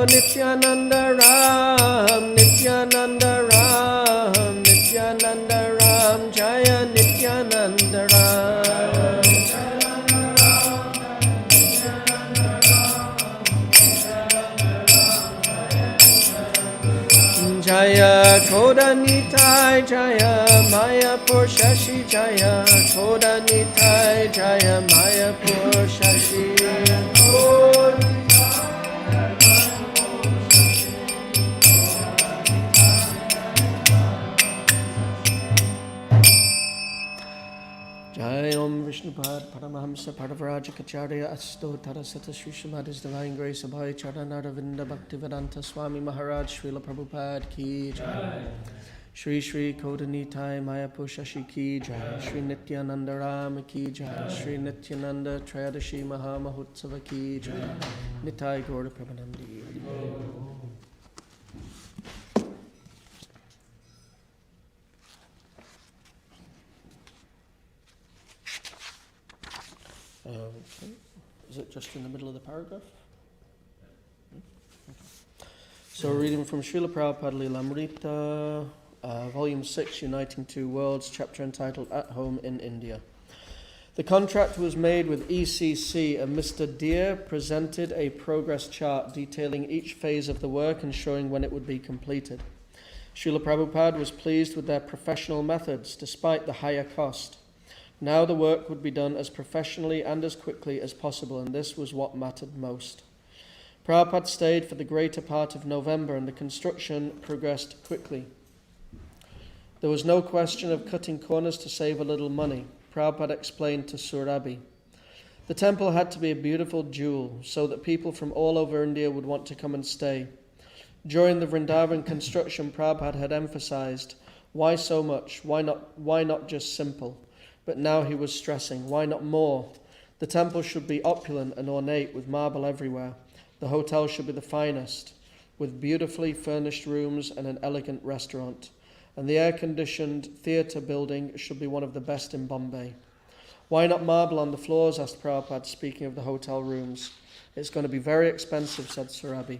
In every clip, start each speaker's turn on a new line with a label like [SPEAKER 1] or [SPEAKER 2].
[SPEAKER 1] Nityananda Ram, Nityananda Ram, Nityananda Ram, Jaya Nityananda Ram. Jaya Koda Nitai, Jaya Mayapur Shashi, Jaya Koda Nitai, Jaya Mayapur Shashi. Jai Om Vishnupad Paramahamsa Paravarakacharya Asto Tarasata Sri Srimad Divine Grace Abhay Charanaravinda Bhaktivedanta Swami Maharaj Srila Prabhupada Ki Jai. Shri Shri Kodanitai Mayapur Shashi Ki Jai. Shri Nityananda Rama Ki Jai. Shri Nityananda Trayadashi Mahamahotsava Ki Jai. Nitai Gaura Prabhanandi. Okay. Is it just in the middle of the paragraph? Okay. So we're reading from Srila Prabhupada Lilamrita, Volume 6, Uniting Two Worlds, chapter entitled At Home in India. The contract was made with ECC, and Mr. Deere presented a progress chart detailing each phase of the work and showing when it would be completed. Srila Prabhupada was pleased with their professional methods despite the higher cost. Now the work would be done as professionally and as quickly as possible, and this was what mattered most. Prabhupada stayed for the greater part of November, and the construction progressed quickly. There was no question of cutting corners to save a little money. Prabhupada explained to Surabhi. The temple had to be a beautiful jewel so that people from all over India would want to come and stay. During the Vrindavan construction, Prabhupada had emphasized, why so much? Why not just simple? But now he was stressing, why not more? The temple should be opulent and ornate with marble everywhere. The hotel should be the finest, with beautifully furnished rooms and an elegant restaurant. And the air-conditioned theatre building should be one of the best in Bombay. Why not marble on the floors, asked Prabhupada, speaking of the hotel rooms. It's going to be very expensive, said Surabhi.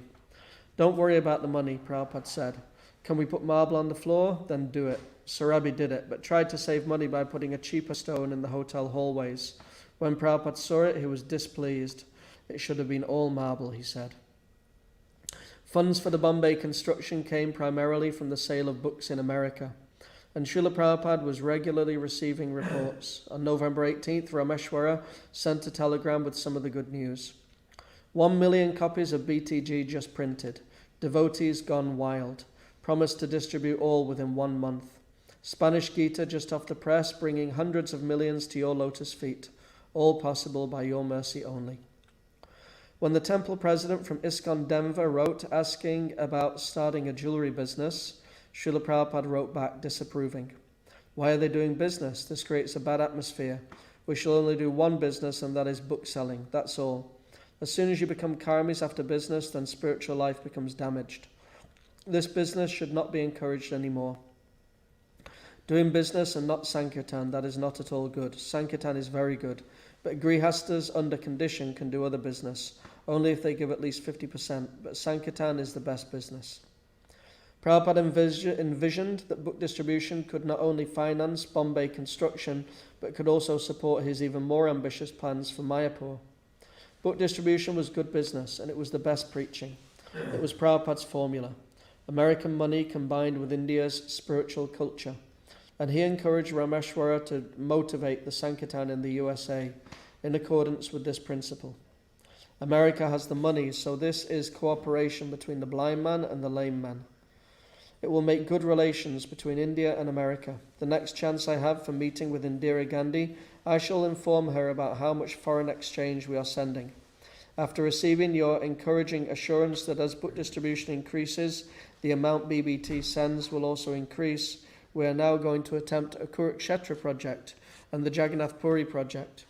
[SPEAKER 1] Don't worry about the money, Prabhupada said. Can we put marble on the floor? Then do it. Surabhi did it, but tried to save money by putting a cheaper stone in the hotel hallways. When Prabhupada saw it, he was displeased. It should have been all marble, he said. Funds for the Bombay construction came primarily from the sale of books in America, and Srila Prabhupada was regularly receiving reports. On November 18th, Rameshwara sent a telegram with some of the good news. 1 million copies of BTG just printed. Devotees gone wild. Promised to distribute all within 1 month. Spanish Gita just off the press, bringing hundreds of millions to your lotus feet. All possible by your mercy only. When the temple president from ISKCON Denver wrote asking about starting a jewelry business, Srila Prabhupada wrote back disapproving. Why are they doing business? This creates a bad atmosphere. We shall only do one business, and that is book selling. That's all. As soon as you become karmis after business, then spiritual life becomes damaged. This business should not be encouraged anymore. Doing business and not Sankirtan, that is not at all good. Sankirtan is very good. But Grihastas under condition can do other business, only if they give at least 50%, but Sankirtan is the best business. Prabhupada envisioned that book distribution could not only finance Bombay construction, but could also support his even more ambitious plans for Mayapur. Book distribution was good business, and it was the best preaching. It was Prabhupada's formula. American money combined with India's spiritual culture. And he encouraged Rameshwara to motivate the Sankirtan in the USA in accordance with this principle. America has the money, so this is cooperation between the blind man and the lame man. It will make good relations between India and America. The next chance I have for meeting with Indira Gandhi, I shall inform her about how much foreign exchange we are sending. After receiving your encouraging assurance that as book distribution increases, the amount BBT sends will also increase, we are now going to attempt a Kurukshetra project and the Jagannath Puri project.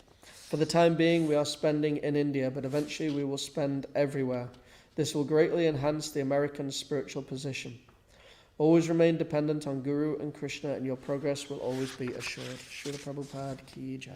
[SPEAKER 1] For the time being, we are spending in India, but eventually we will spend everywhere. This will greatly enhance the American spiritual position. Always remain dependent on Guru and Krishna, and your progress will always be assured. Srila Prabhupada Ki Jai.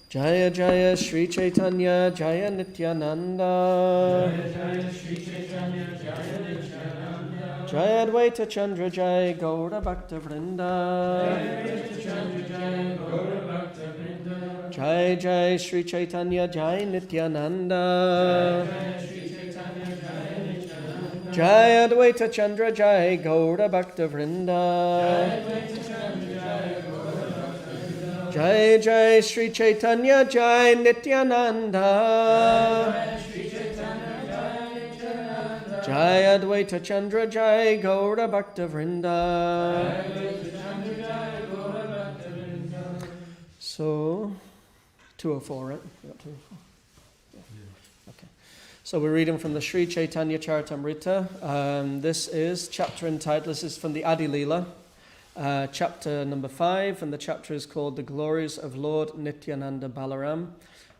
[SPEAKER 1] Jaya Jaya Sri Chaitanya Jaya Nityananda Jaya Jaya Sri Chaitanya Jaya Nityananda Jaya Advaita Chandra Jaya Gaura Bhakta Vrinda Jaya Advaita Chandra Jaya Gaura Bhakta Vrinda Jaya Jaya Sri Chaitanya Jaya Nityananda Jaya Sri Chaitanya Jaya Nityananda Jaya Advaita Chandra Jaya Gaura Bhakta Vrinda Jai Jai Sri Chaitanya Jai Nityananda Jai Advaita Chandra Jai Gaura Bhakta Vrinda. So 204, right? You got 204? Yeah. Okay. So we're reading from the Sri Chaitanya Charitamrita. This is chapter entitled, this is from the Adi Leela. Chapter number 5, and the chapter is called The Glories of Lord Nityananda Balaram,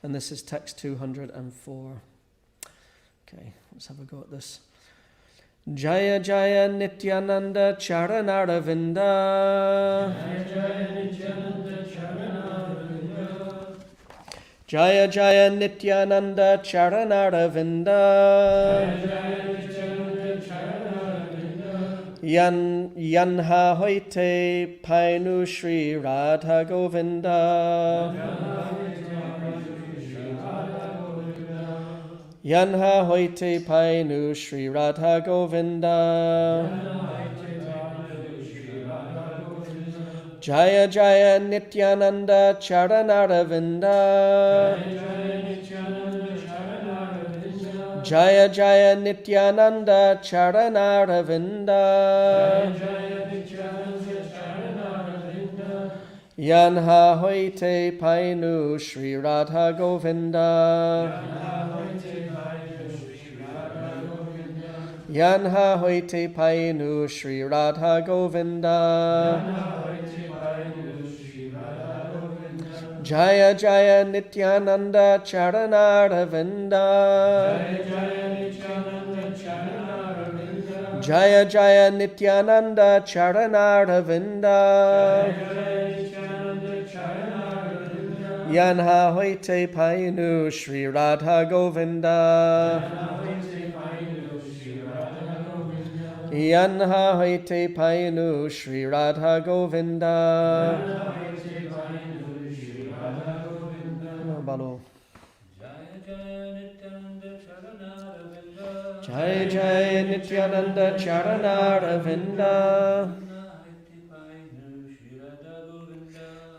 [SPEAKER 1] and this is text 204. Okay, let's have a go at this. Jaya Jaya Nityananda Charanaravinda Jaya Jaya Nityananda Charanaravinda Yanha Hoite Painu Shri Radha Govinda. Yanha Hoite Painu Shri Radha Govinda. Jaya Jaya Nityananda Charanaravinda. Jaya Jaya Nityananda Charanaravinda. Yanha Hoite Painu Shri Radha Govinda. Yanha Hoite Painu Shri Radha Govinda. Jaya Jaya Nityananda Charanaravinda. Jaya Jaya Nityananda Charanaravinda. Yanha Hoite Painu Shri Radha Govinda. Yanha Hoite Painu Shri Radha Govinda. Balu. Jai Jai Nityananda Charanaravinda.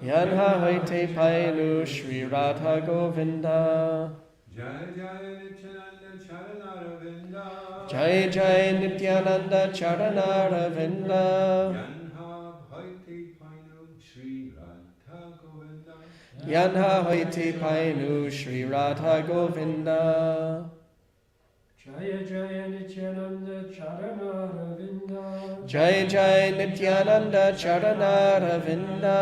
[SPEAKER 1] Yanha Hoite Painu Shri Radha Govinda.
[SPEAKER 2] Jai Jai Nityananda Charanaravinda.
[SPEAKER 1] Jai Jai Nityananda Charanaravinda.
[SPEAKER 2] Yanha Bhaiti Painu Shri Radha Govinda.
[SPEAKER 1] Yanha Hoite Painu Shri Radha Govinda.
[SPEAKER 3] Jaya Jaya Nityananda Charanaravinda.
[SPEAKER 1] Jai Jai Nityananda Charanaravinda.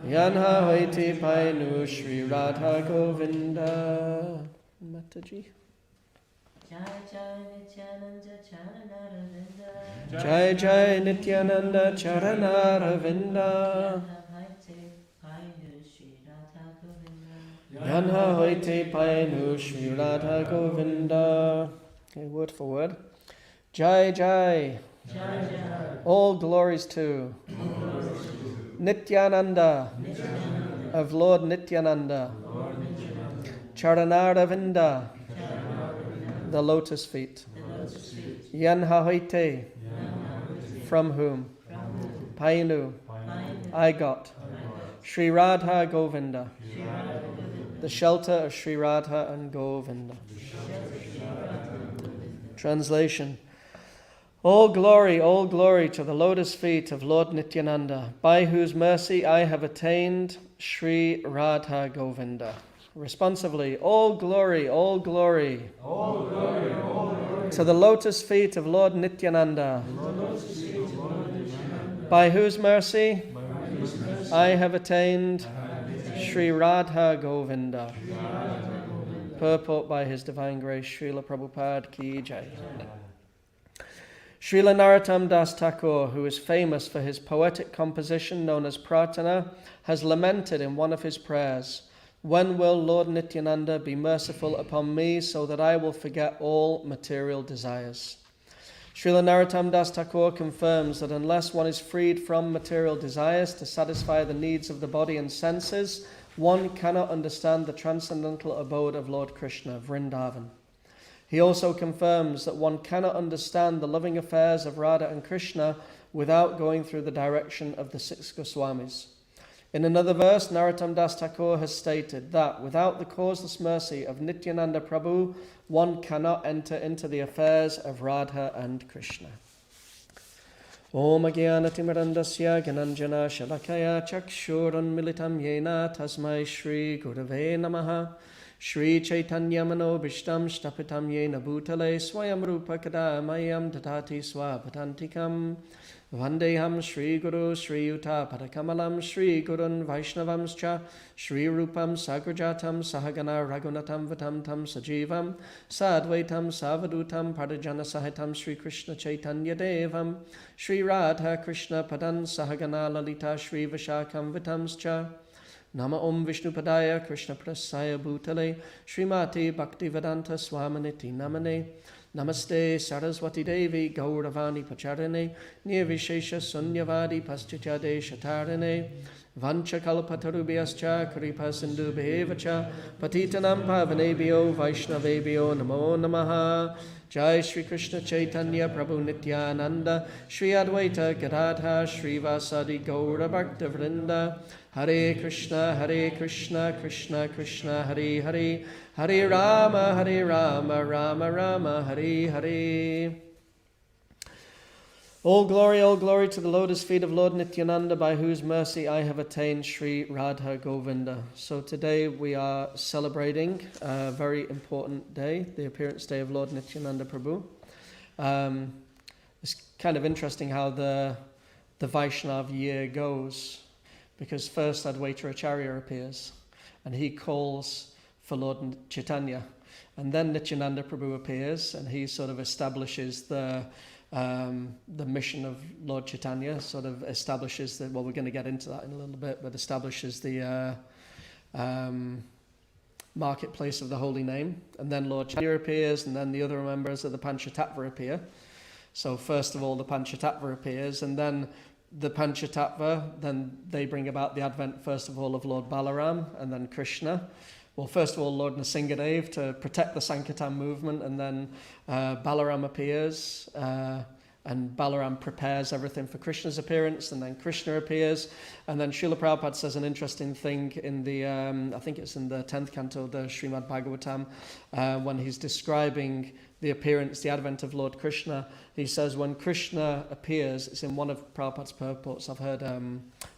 [SPEAKER 1] Yanha Hoite Painu Shri Radha Govinda. Mataji.
[SPEAKER 4] Jai Jai Nityananda Charanaravinda.
[SPEAKER 1] Jai Jai Nityananda Charanaravinda. Yanha Hoite Painu Shri Radha Govinda. Okay, word for word. Jai Jai. All glories to Nityananda, of Lord Nityananda. Charanaravinda, the lotus feet. Yanha Hoite, from whom? Painu, I got. Shri Radha Govinda, the shelter of Shri Radha and Govinda. Translation. All glory to the lotus feet of Lord Nityananda, by whose mercy I have attained Shri Radha Govinda. Responsively, all glory to the lotus feet of Lord Nityananda, by whose mercy I have attained Shri Radha Govinda. Purport by His Divine Grace, Srila Prabhupada Ki Jai. Srila Narottam Das Thakur, who is famous for his poetic composition known as Pratana, has lamented in one of his prayers, "When will Lord Nityananda be merciful upon me so that I will forget all material desires?" Srila Narottam Das Thakur confirms that unless one is freed from material desires to satisfy the needs of the body and senses, one cannot understand the transcendental abode of Lord Krishna, Vrindavan. He also confirms that one cannot understand the loving affairs of Radha and Krishna without going through the direction of the 6 Goswamis. In another verse, Narottam Das Thakur has stated that without the causeless mercy of Nityananda Prabhu, one cannot enter into the affairs of Radha and Krishna. Om Agyanatimirandasya Gyananjana Shalakaya Chakshurunmilitam Yena Tasmai Shri Gurave Namaha Shri Chaitanya Manobishtam Shtapitam Yena Bhutale Swayam Rupa Kada Mayam Tatati Swapatantikam Vandeham Shri Guru Shri Yuta Padakamalam Shri Gurun Vaishnavamscha Shri Rupam Sagrajatam Sahagana Raghunatam Vatam Tam Sajivam Sadvaitam Savadutam Pradajana Sahitam Shri Krishna Chaitanya Devam Shri Radha Krishna Padan Sahagana Lalita Shri Vashakam Vitamscha Nama Om Vishnupadaya Krishna Prasaya Bhutale Srimati Bhaktivedanta Swaminiti Namane Namaste Saraswati Devi Gauravani Pacharane Nirvishesha Sunyavadi Paschachade Shatarane Vanchakalpatarubhyascha Kripasindubhevacha Patitanam Pavanebhyo Vaishnavebhyo Namo Namaha Jai Shri Krishna Chaitanya Prabhu Nityananda Shri Advaita Gadadha Shri Vasadi Gaura Bhakta Vrinda Hare Krishna Krishna Krishna Hare Hare Hare Rama Rama Rama Hare Hare. All glory to the lotus feet of Lord Nityananda, by whose mercy I have attained Sri Radha Govinda. So today we are celebrating a very important day, the appearance day of Lord Nityananda Prabhu. It's kind of interesting how the Vaishnav year goes, because first Advaita Acharya appears and he calls for Lord Chaitanya, and then Nityananda Prabhu appears and he sort of establishes the mission of Lord Chaitanya, sort of establishes that, well, we're going to get into that in a little bit, but establishes the marketplace of the holy name. And then Lord Chaitanya appears, and then the other members of the Panchatattva appear. So first of all the Panchatattva appears, and then the Panchatattva, then they bring about the advent first of all of Lord Balaram and then Krishna. Well, first of all, Lord Nrsingadev to protect the Sankirtan movement, and then Balaram appears, and Balaram prepares everything for Krishna's appearance, and then Krishna appears, and then Srila Prabhupada says an interesting thing in the, I think it's in the 10th canto, the Srimad Bhagavatam, when he's describing the appearance, the advent of Lord Krishna. He says when Krishna appears, it's in one of Prabhupada's purports, I've heard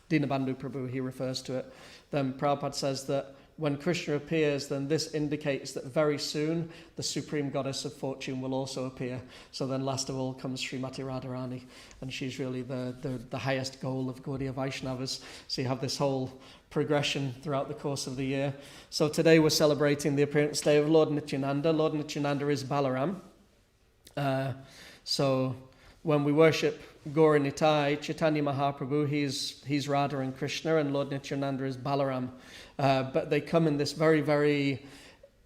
[SPEAKER 1] Dinabandhu Prabhu, he refers to it, then Prabhupada says that when Krishna appears, then this indicates that very soon the Supreme Goddess of Fortune will also appear. So then last of all comes Srimati Radharani, and she's really the highest goal of Gaudiya Vaishnavas. So you have this whole progression throughout the course of the year. So today we're celebrating the appearance day of Lord Nityananda. Lord Nityananda is Balaram. So when we worship Gaura Nitai, Chaitanya Mahaprabhu, he's Radha and Krishna, and Lord Nityananda is Balaram. But they come in this very, very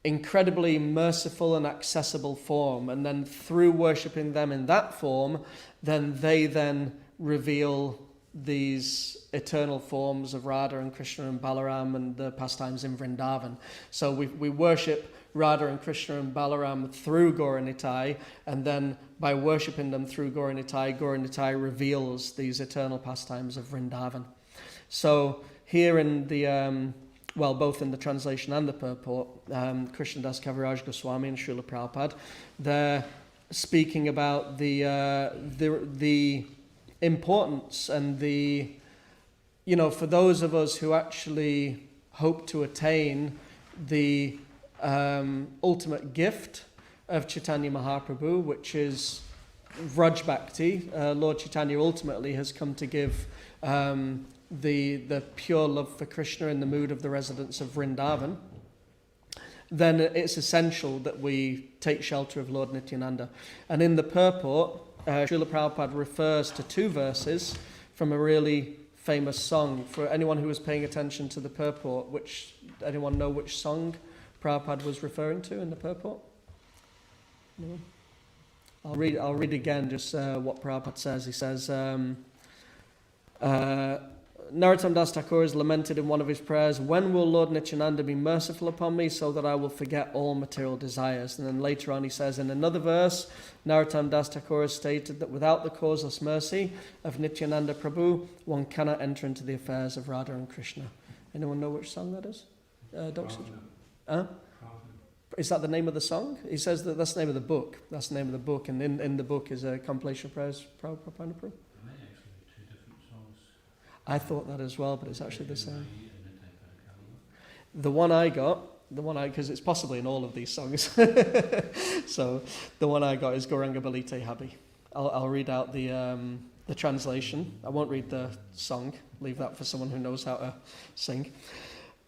[SPEAKER 1] incredibly merciful and accessible form. And then through worshipping them in that form, then they then reveal these eternal forms of Radha and Krishna and Balaram and the pastimes in Vrindavan. So we worship Radha and Krishna and Balaram through Gaura Nitai, and then by worshipping them through Gaura Nitai reveals these eternal pastimes of Vrindavan. So here in the both in the translation and the purport, Krishnadas Kaviraj Goswami and Srila Prabhupada, they're speaking about the importance and for those of us who actually hope to attain the ultimate gift of Chaitanya Mahaprabhu, which is Vraj Bhakti. Lord Chaitanya ultimately has come to give the pure love for Krishna in the mood of the residents of Vrindavan. Then it's essential that we take shelter of Lord Nityananda. And in the purport, Srila Prabhupada refers to two verses from a really famous song. For anyone who was paying attention to the purport, anyone know which song Prabhupada was referring to in the purport? No? I'll read again just what Prabhupada says. He says, Narottam Das Thakur has lamented in one of his prayers, when will Lord Nityananda be merciful upon me so that I will forget all material desires? And then later on he says in another verse, Narottam Das Thakur has stated that without the causeless mercy of Nityananda Prabhu, one cannot enter into the affairs of Radha and Krishna. Anyone know which song that is? Dr. Huh? Is that the name of the song? He says that that's the name of the book. That's the name of the book, and in the book is a compilation of prayers. Prabhupada. I thought that as well, but it's actually the same. The one I because it's possibly in all of these songs. So the one I got is Gauranga Balite Habi. I'll read out the translation. I won't read the song. Leave that for someone who knows how to sing.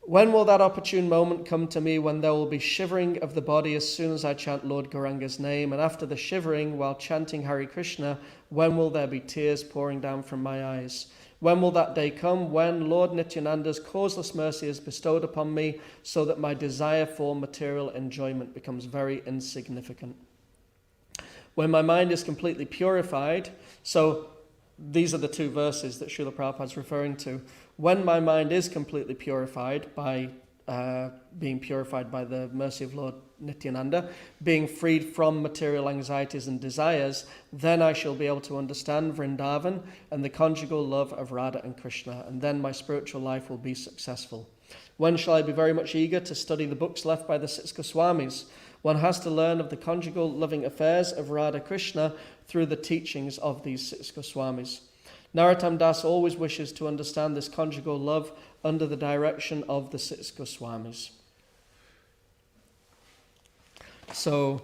[SPEAKER 1] When will that opportune moment come to me when there will be shivering of the body as soon as I chant Lord Gauranga's name? And after the shivering, while chanting Hare Krishna, when will there be tears pouring down from my eyes? When will that day come? When Lord Nityananda's causeless mercy is bestowed upon me, so that my desire for material enjoyment becomes very insignificant. When my mind is completely purified, so these are the two verses that Srila Prabhupada is referring to. When my mind is completely purified by being purified by the mercy of Lord Nityananda, being freed from material anxieties and desires, then I shall be able to understand Vrindavan and the conjugal love of Radha and Krishna, and then my spiritual life will be successful. When shall I be very much eager to study the books left by the 6 Goswamis? One has to learn of the conjugal loving affairs of Radha Krishna through the teachings of these 6 Goswamis. Narottam Das always wishes to understand this conjugal love under the direction of the 6 Goswamis. So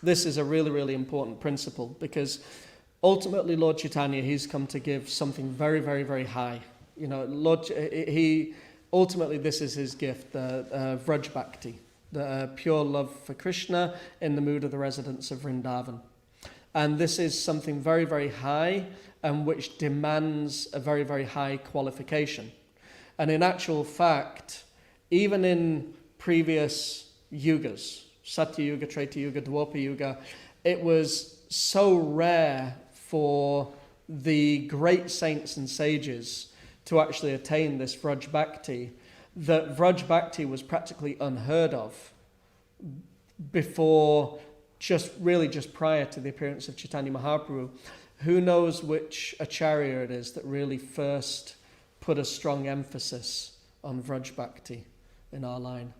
[SPEAKER 1] this is a really, really important principle, because ultimately Lord Chaitanya, he's come to give something very, very, very high. You know, ultimately this is his gift, the Vraj Bhakti, the pure love for Krishna in the mood of the residents of Vrindavan. And this is something very, very high, and which demands a very, very high qualification. And in actual fact, even in previous yugas, Satya Yuga, Treta Yuga, Dwapara Yuga, it was so rare for the great saints and sages to actually attain this Vraj Bhakti, that Vraj Bhakti was practically unheard of before, just prior to the appearance of Chaitanya Mahaprabhu. Who knows which acharya it is that really first put a strong emphasis on Vraj Bhakti in our line?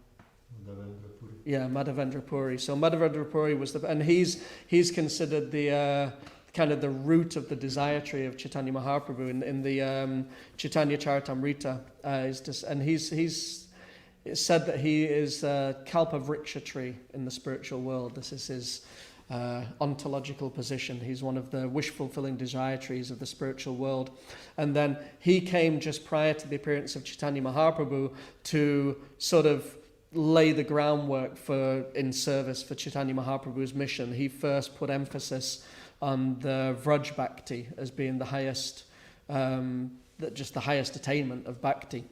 [SPEAKER 1] Yeah, Madhavendra Puri. So Madhavendra Puri was and he's considered the kind of the root of the desire tree of Chaitanya Mahaprabhu in the Chaitanya Charitamrita. It's said that he is a Kalpa Vriksha tree in the spiritual world. This is his ontological position. He's one of the wish-fulfilling desire trees of the spiritual world. And then he came just prior to the appearance of Chaitanya Mahaprabhu to sort of lay the groundwork in service for Chaitanya Mahaprabhu's mission. He first put emphasis on the Vraj Bhakti as being the highest, just the highest attainment of Bhakti.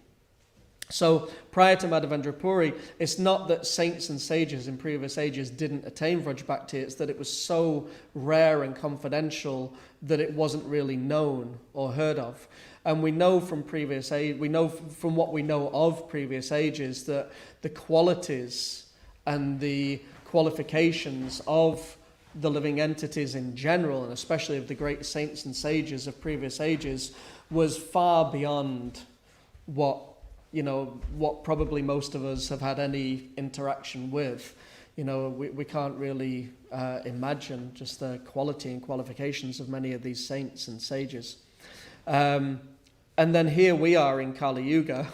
[SPEAKER 1] So prior to Madhavendra Puri, it's not that saints and sages in previous ages didn't attain Vraj Bhakti, it's that it was so rare and confidential that it wasn't really known or heard of. And we know from what we know of previous ages that the qualities and the qualifications of the living entities in general, and especially of the great saints and sages of previous ages, was far beyond what probably most of us have had any interaction with. You know, we can't really imagine just the quality and qualifications of many of these saints and sages. And then here we are in Kali Yuga,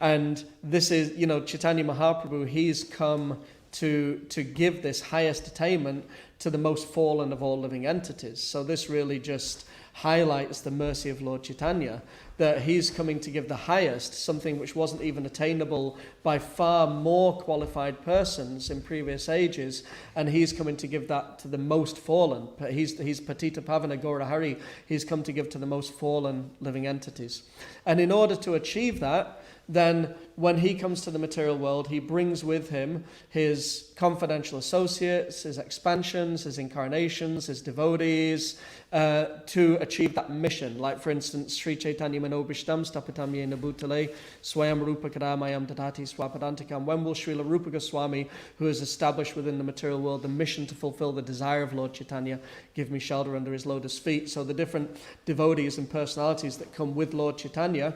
[SPEAKER 1] and this is, Chaitanya Mahaprabhu, he's come to give this highest attainment to the most fallen of all living entities. So this really just highlights the mercy of Lord Chaitanya, that he's coming to give the highest, something which wasn't even attainable by far more qualified persons in previous ages, and he's coming to give that to the most fallen. He's Patita Pavana Gaurahari, he's come to give to the most fallen living entities. And in order to achieve that, then when he comes to the material world, he brings with him his confidential associates, his expansions, his incarnations, his devotees, to achieve that mission. Like, for instance, Sri Chaitanya Manobhishtam Stapitam Yena Bhutale Swayam Rupa Kadamayam Dadati Swapadantikam. When will Srila Rupa Goswami, who has established within the material world the mission to fulfill the desire of Lord Chaitanya, give me shelter under his lotus feet? So the different devotees and personalities that come with Lord Chaitanya,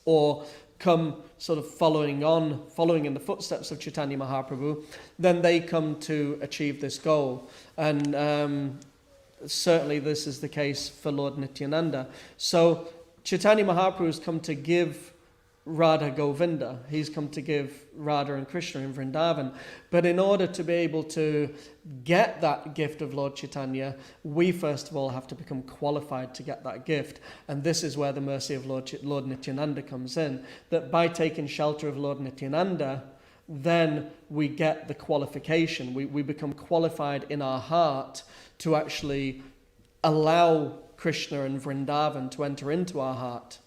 [SPEAKER 1] or come sort of following in the footsteps of Chaitanya Mahaprabhu, then they come to achieve this goal. And certainly this is the case for Lord Nityananda. So Chaitanya Mahaprabhu has come to give Radha Govinda. He's come to give Radha and Krishna in Vrindavan. But in order to be able to get that gift of Lord Chaitanya, we first of all have to become qualified to get that gift. And this is where the mercy of Lord Nityananda comes in. That by taking shelter of Lord Nityananda, then we get the qualification. We become qualified in our heart to actually allow Krishna and Vrindavan to enter into our heart.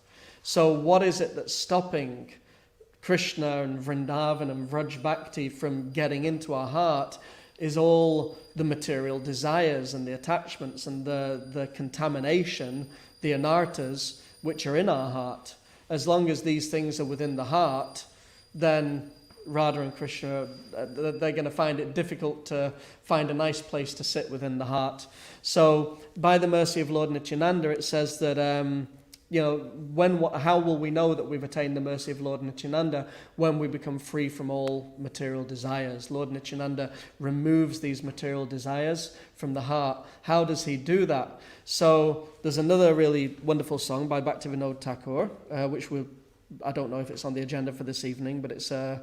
[SPEAKER 1] So what is it that's stopping Krishna and Vrindavan and Vraj Bhakti from getting into our heart is all the material desires and the attachments and the contamination, the anartas, which are in our heart. As long as these things are within the heart, then Radha and Krishna, they're going to find it difficult to find a nice place to sit within the heart. So, by the mercy of Lord Nityananda, it says that, how will we know that we've attained the mercy of Lord Nityananda? When we become free from all material desires. Lord Nityananda removes these material desires from the heart. How does he do that? So, there's another really wonderful song by Bhaktivinoda Thakur, which I don't know if it's on the agenda for this evening, but it's a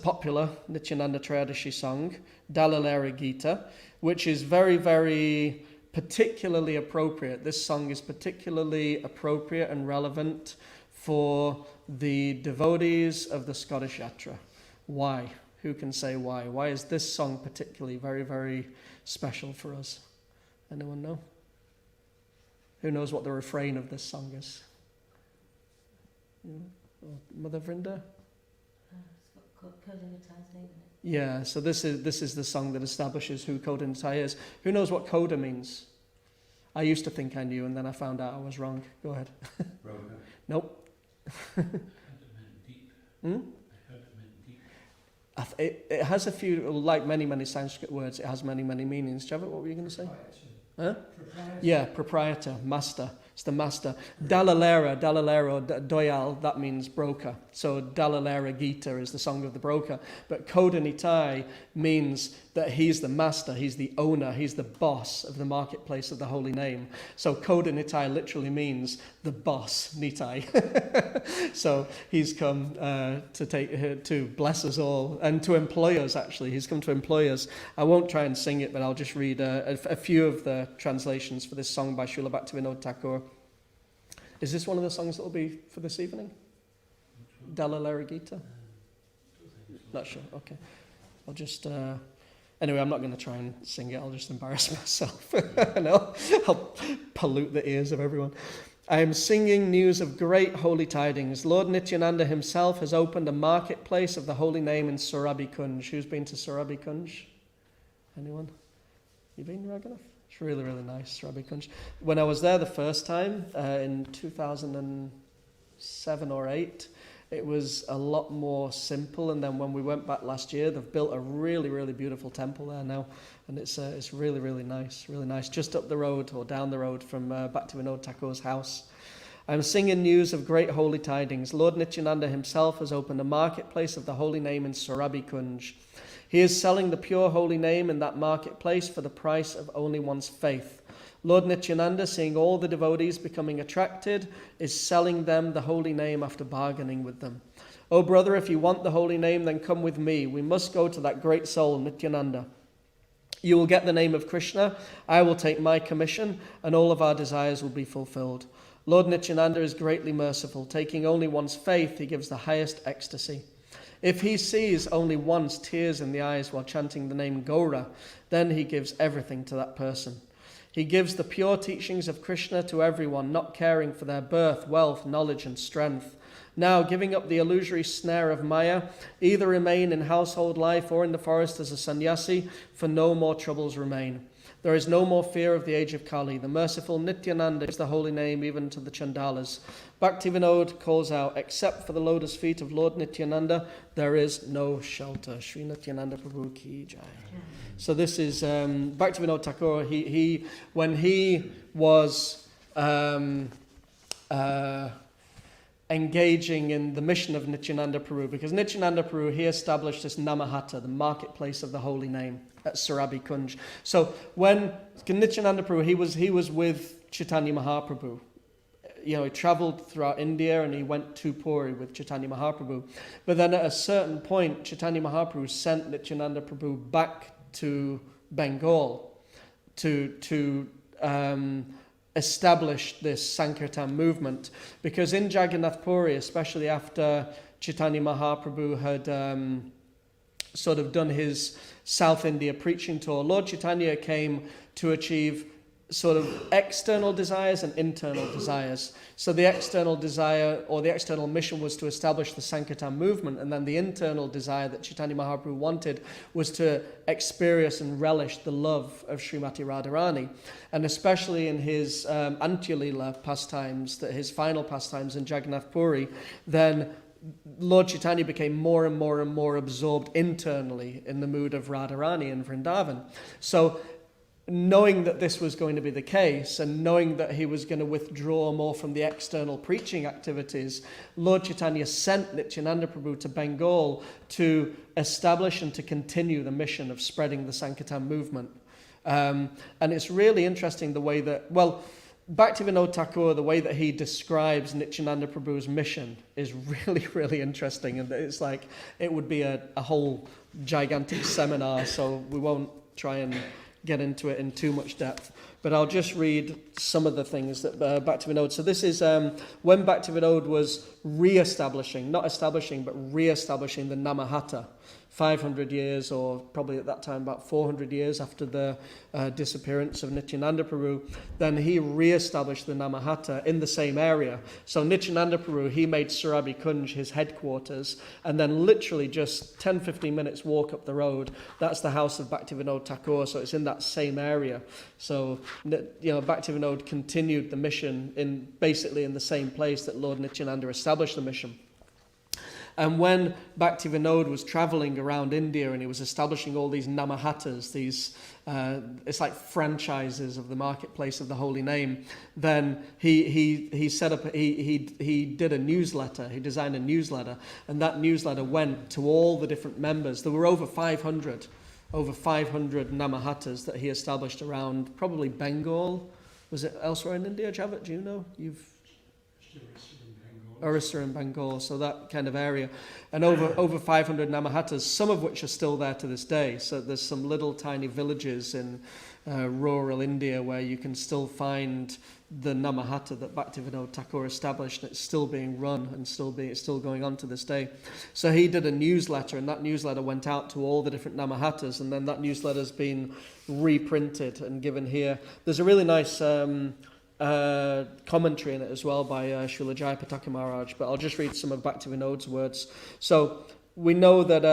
[SPEAKER 1] popular Nityananda Trayadashi song, Dalalera Gita, which is very, very particularly appropriate. This song is particularly appropriate and relevant for the devotees of the Scottish Yatra. Why? Who can say why? Why is this song particularly very, very special for us? Anyone know? Who knows what the refrain of this song is? Mother Vrinda? Yeah, so this is the song that establishes who Koda Nitai is. Who knows what Koda means? I used to think I knew, and then I found out I was wrong. Go ahead. Nope. It has a few, like many Sanskrit words, it has many meanings. Javit, what were you going to say? Huh? Yeah, proprietor, master. It's the master. Dalalera, Doyal, that means broker. So Dalalera Gita is the song of the broker. But Koda Nitai means that he's the master, he's the owner, he's the boss of the marketplace of the holy name. So Koda Nitai literally means the boss, Nitai. So he's come to bless us all and to employ us, actually. He's come to employ us. I won't try and sing it, but I'll just read a few of the translations for this song by Srila Bhaktivinoda Thakur. Is this one of the songs that will be for this evening? Dalalera Gita? Not sure, okay. I'll just... Anyway, I'm not going to try and sing it. I'll just embarrass myself. And I'll pollute the ears of everyone. I am singing news of great holy tidings. Lord Nityananda himself has opened a marketplace of the holy name in Surabhi Kunj. Who's been to Surabhi Kunj? Anyone? You been, Raghunath? It's really, really nice, Surabhi Kunj. When I was there the first time, in 2007 or 8, it was a lot more simple, and then when we went back last year, they've built a really, really beautiful temple there now, and it's really, really nice, just up the road or down the road from Bhaktivinoda Thakur's house. I'm singing news of great holy tidings. Lord Nityananda himself has opened a marketplace of the holy name in Surabhi Kunj. He is selling the pure holy name in that marketplace for the price of only one's faith. Lord Nityananda, seeing all the devotees becoming attracted, is selling them the holy name after bargaining with them. Oh brother, if you want the holy name, then come with me. We must go to that great soul, Nityananda. You will get the name of Krishna, I will take my commission, and all of our desires will be fulfilled. Lord Nityananda is greatly merciful. Taking only one's faith, he gives the highest ecstasy. If he sees only once tears in the eyes while chanting the name Gaura, then he gives everything to that person. He gives the pure teachings of Krishna to everyone, not caring for their birth, wealth, knowledge, and strength. Now, giving up the illusory snare of Maya, either remain in household life or in the forest as a sannyasi, for no more troubles remain. There is no more fear of the age of Kali. The merciful Nityananda is the holy name even to the Chandalas. Bhaktivinoda calls out, except for the lotus feet of Lord Nityananda, there is no shelter. Sri Nityananda Prabhu Ki Jai. So this is Bhaktivinoda Thakur. He when he was engaging in the mission of Nityananda Prabhu, because Nityananda Prabhu, he established this Namahata, the marketplace of the holy name at Surabhi Kunj. So when Nityananda Prabhu, he was with Chaitanya Mahaprabhu. You know, he travelled throughout India and he went to Puri with Chaitanya Mahaprabhu. But then at a certain point, Chaitanya Mahaprabhu sent Nityananda Prabhu back to Bengal to establish this Sankirtan movement, because in Jagannath Puri, especially after Chaitanya Mahaprabhu had sort of done his South India preaching tour, Lord Chaitanya came to achieve sort of external desires and internal desires. So the external desire or the external mission was to establish the Sankirtan movement, and then the internal desire that Chaitanya Mahaprabhu wanted was to experience and relish the love of Srimati Radharani. And especially in his Antya-lila pastimes, his final pastimes in Jagannath Puri, then Lord Chaitanya became more and more and more absorbed internally in the mood of Radharani in Vrindavan. So knowing that this was going to be the case and knowing that he was going to withdraw more from the external preaching activities, Lord Chaitanya sent Nityananda Prabhu to Bengal to establish and to continue the mission of spreading the Sankirtan movement. And it's really interesting the way that, well, Bhaktivinoda Thakur, the way that he describes Nityananda Prabhu's mission is really, really interesting. And it's like, it would be a whole gigantic seminar, so we won't try and get into it in too much depth, but I'll just read some of the things that Bhaktivinoda. So this is when Bhaktivinoda was re-establishing, not establishing, but re-establishing the Namahatta, 500 years, or probably at that time about 400 years after the disappearance of Nityananda Prabhu, then he re-established the Namahatta in the same area. So Nityananda Prabhu, he made Surabhi Kunj his headquarters, and then literally just 10-15 minutes walk up the road, that's the house of Bhaktivinoda Thakur, so it's in that same area. So, Bhaktivinoda continued the mission basically in the same place that Lord Nityananda established the mission. And when Bhaktivinoda was traveling around India and he was establishing all these namahattas, it's like franchises of the marketplace of the holy name, then he set up, he did a newsletter, he designed a newsletter, and that newsletter went to all the different members. There were over 500 namahattas that he established around probably Bengal. Was it elsewhere in India, Javat? Do you know? Orissa and Bengal, so that kind of area, and over 500 namahattas, some of which are still there to this day. So there's some little tiny villages in rural India where you can still find the namahatta that Bhaktivinoda Thakur established, and it's still being run and it's still going on to this day. So he did a newsletter, and that newsletter went out to all the different namahattas, and then that newsletter's been reprinted and given here. There's a really nice commentary in it as well by Srila Jayapataka Maharaj, but I'll just read some of Bhaktivinoda's words. So we know that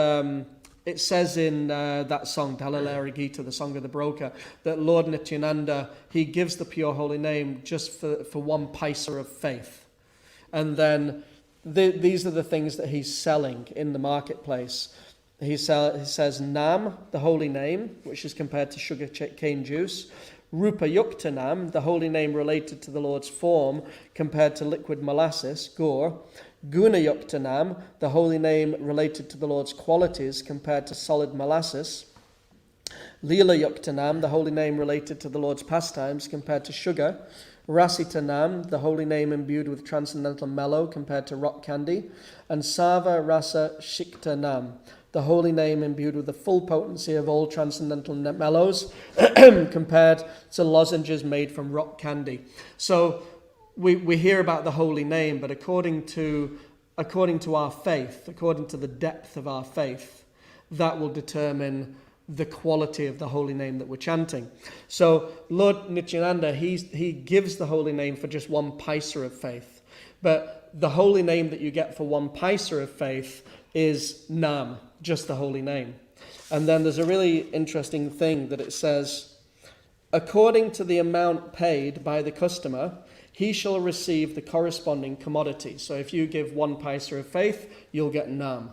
[SPEAKER 1] it says in that song, Dalalera Gita, the song of the broker, that Lord Nityananda, he gives the pure holy name just for one paisa of faith. And then these are the things that he's selling in the marketplace. He says Nam, the holy name, which is compared to sugar cane juice. Rupa Yuktanam, the holy name related to the Lord's form, compared to liquid molasses, gur. Guna Yuktanam, the holy name related to the Lord's qualities, compared to solid molasses. Leela Yuktanam, the holy name related to the Lord's pastimes, compared to sugar. Rasitanam, the holy name imbued with transcendental mellow, compared to rock candy. And Sava Rasa Shiktanam, the holy name imbued with the full potency of all transcendental mellows, compared to lozenges made from rock candy. So we hear about the holy name, but according to our faith, according to the depth of our faith, that will determine the quality of the holy name that we're chanting. So Lord Nityananda, he gives the holy name for just one paisa of faith, but the holy name that you get for one paisa of faith is Nam, just the holy name. And then there's a really interesting thing that it says, according to the amount paid by the customer, he shall receive the corresponding commodity. So if you give one paisa of faith, you'll get Nam.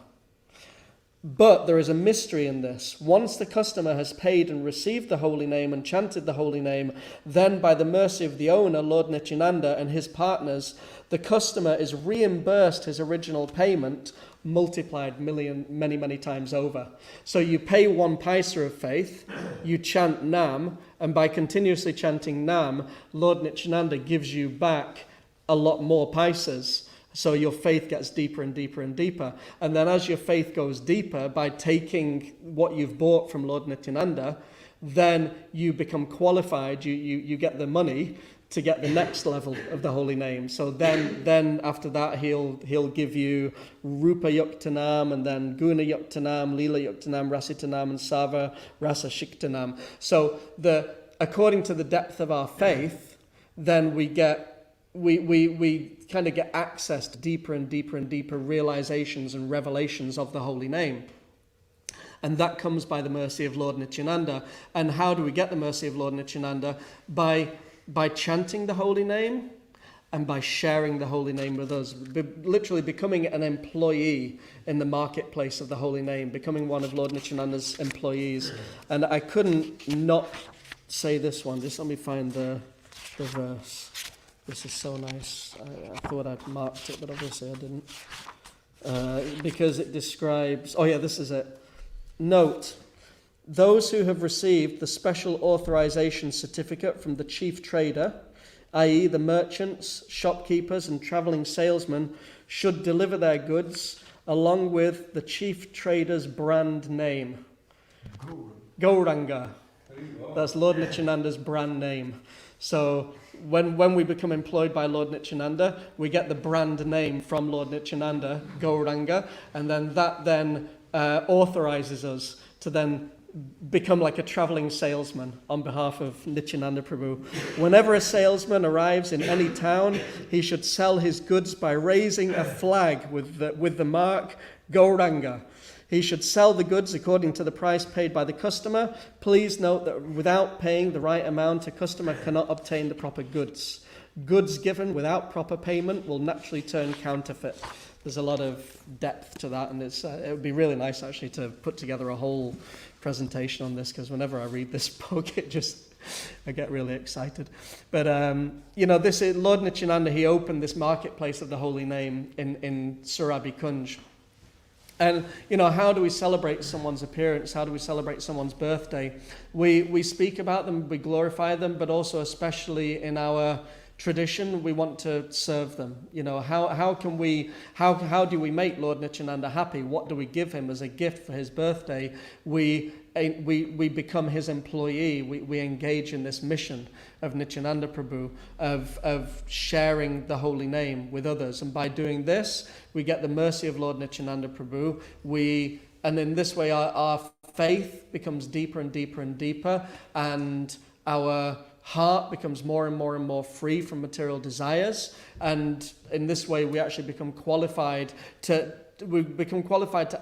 [SPEAKER 1] But there is a mystery in this. Once the customer has paid and received the holy name and chanted the holy name, then by the mercy of the owner, Lord Nityananda, and his partners, the customer is reimbursed his original payment, multiplied many times over. So you pay one paisa of faith, you chant Nam, and by continuously chanting Nam, Lord Nityananda gives you back a lot more paisas. So your faith gets deeper and deeper and deeper. And then as your faith goes deeper, by taking what you've bought from Lord Nityananda, then you become qualified, you get the money to get the next level of the holy name. So then after that, he'll give you Rupa Yuktanam, and then Guna Yuktanam, Leela Yuktanam, Rasitanam, and Sava Rasa Shiktanam. So according to the depth of our faith, then we kind of get access to deeper and deeper and deeper realizations and revelations of the holy name. And that comes by the mercy of Lord Nityananda. And how do we get the mercy of Lord Nityananda? By chanting the holy name and by sharing the holy name with us. Literally becoming an employee in the marketplace of the holy name, becoming one of Lord Nityananda's employees. And I couldn't not say this one. Just let me find the verse. This is so nice. I thought I'd marked it, but obviously I didn't. Because it describes... Oh yeah, this is it. Note, those who have received the special authorization certificate from the chief trader, i.e. the merchants, shopkeepers and traveling salesmen, should deliver their goods along with the chief trader's brand name. Gauranga. That's Lord Nityananda's brand name. So when we become employed by Lord Nityananda, we get the brand name from Lord Nityananda, Gauranga, and then that authorizes us to then become like a traveling salesman on behalf of Nityananda Prabhu. Whenever a salesman arrives in any town, he should sell his goods by raising a flag with the mark Gauranga. He should sell the goods according to the price paid by the customer. Please note that without paying the right amount, a customer cannot obtain the proper goods. Goods given without proper payment will naturally turn counterfeit. There's a lot of depth to that, and it would be really nice actually to put together a whole presentation on this, because whenever I read this book, I get really excited. But this is Lord Nityananda. He opened this marketplace of the holy name in Surabi Kunj. And, how do we celebrate someone's appearance? How do we celebrate someone's birthday? We speak about them, we glorify them, but also especially in our tradition, we want to serve them. How do we make Lord Nityananda happy? What do we give him as a gift for his birthday? We become his employee. We engage in this mission of Nityananda Prabhu, of sharing the holy name with others. And by doing this, we get the mercy of Lord Nityananda Prabhu. And in this way, our faith becomes deeper and deeper and deeper, and our heart becomes more and more and more free from material desires. And in this way, we actually become qualified to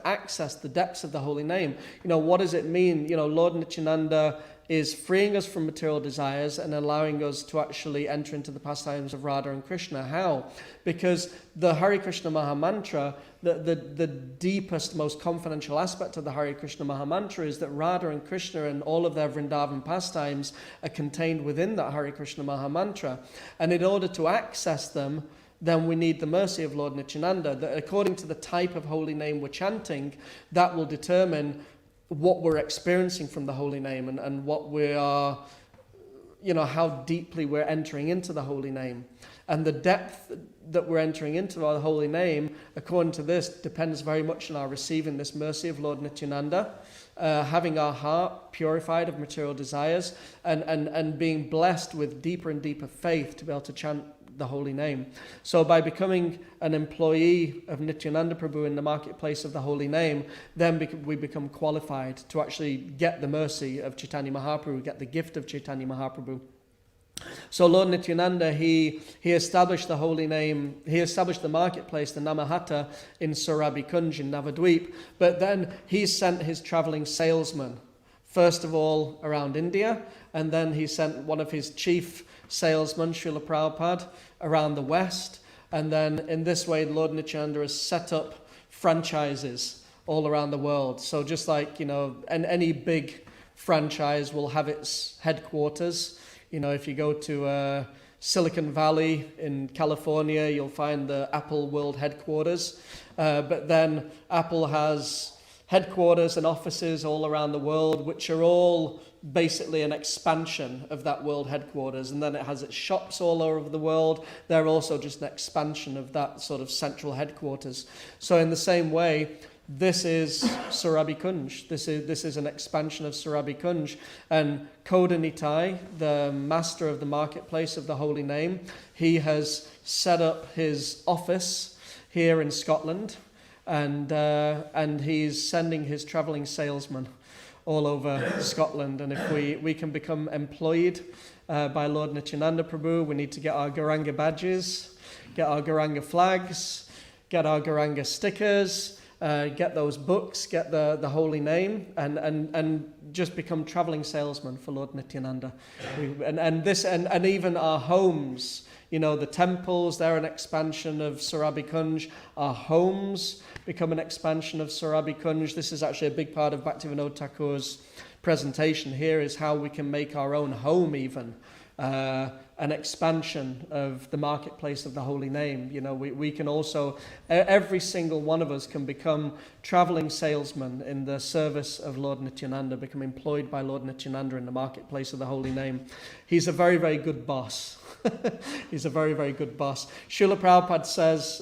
[SPEAKER 1] access the depths of the holy name. What does it mean? Lord Nityananda is freeing us from material desires and allowing us to actually enter into the pastimes of Radha and Krishna. How? Because the Hare Krishna Mahamantra, the deepest, most confidential aspect of the Hare Krishna Mahamantra is that Radha and Krishna and all of their Vrindavan pastimes are contained within that Hare Krishna Mahamantra. And in order to access them, then we need the mercy of Lord Nityananda, that according to the type of holy name we're chanting, that will determine what we're experiencing from the holy name and what we are, how deeply we're entering into the holy name. And the depth that we're entering into our holy name, according to this, depends very much on our receiving this mercy of Lord Nityananda, having our heart purified of material desires, and being blessed with deeper and deeper faith to be able to chant the holy name. So by becoming an employee of Nityananda Prabhu in the marketplace of the holy name, then we become qualified to actually get the mercy of Chaitanya Mahaprabhu, get the gift of Chaitanya Mahaprabhu. So Lord Nityananda, he established the holy name, he established the marketplace, the Namahata, in Surabi Kunj in Navadvip, but then he sent his traveling salesman, first of all around India, and then he sent one of his chief salesmen, Srila Prabhupada, around the West. And then in this way, Lord Nityananda has set up franchises all around the world. So just like, any big franchise will have its headquarters. If you go to Silicon Valley in California, you'll find the Apple World Headquarters. But then Apple has headquarters and offices all around the world, which are all basically an expansion of that world headquarters. And then it has its shops all over the world. They're also just an expansion of that sort of central headquarters. So in the same way, this is Surabi Kunj. This is an expansion of Surabi Kunj. And Koda Nitai, the master of the marketplace of the holy name, he has set up his office here in Scotland. And he's sending his traveling salesman all over Scotland. And if we can become employed by Lord Nityananda Prabhu, we need to get our Gauranga badges, get our Gauranga flags, get our Gauranga stickers, get those books, get the holy name, and just become traveling salesmen for Lord Nityananda. And even our homes, the temples, they're an expansion of Surabhi Kunj. Our homes become an expansion of Surabhi Kunj. This is actually a big part of Bhaktivinoda Thakur's presentation here, is how we can make our own home even an expansion of the marketplace of the holy name. We can also, every single one of us can become traveling salesmen in the service of Lord Nityananda, become employed by Lord Nityananda in the marketplace of the holy name. He's a very, very good boss. He's a very, very good boss. Srila Prabhupada says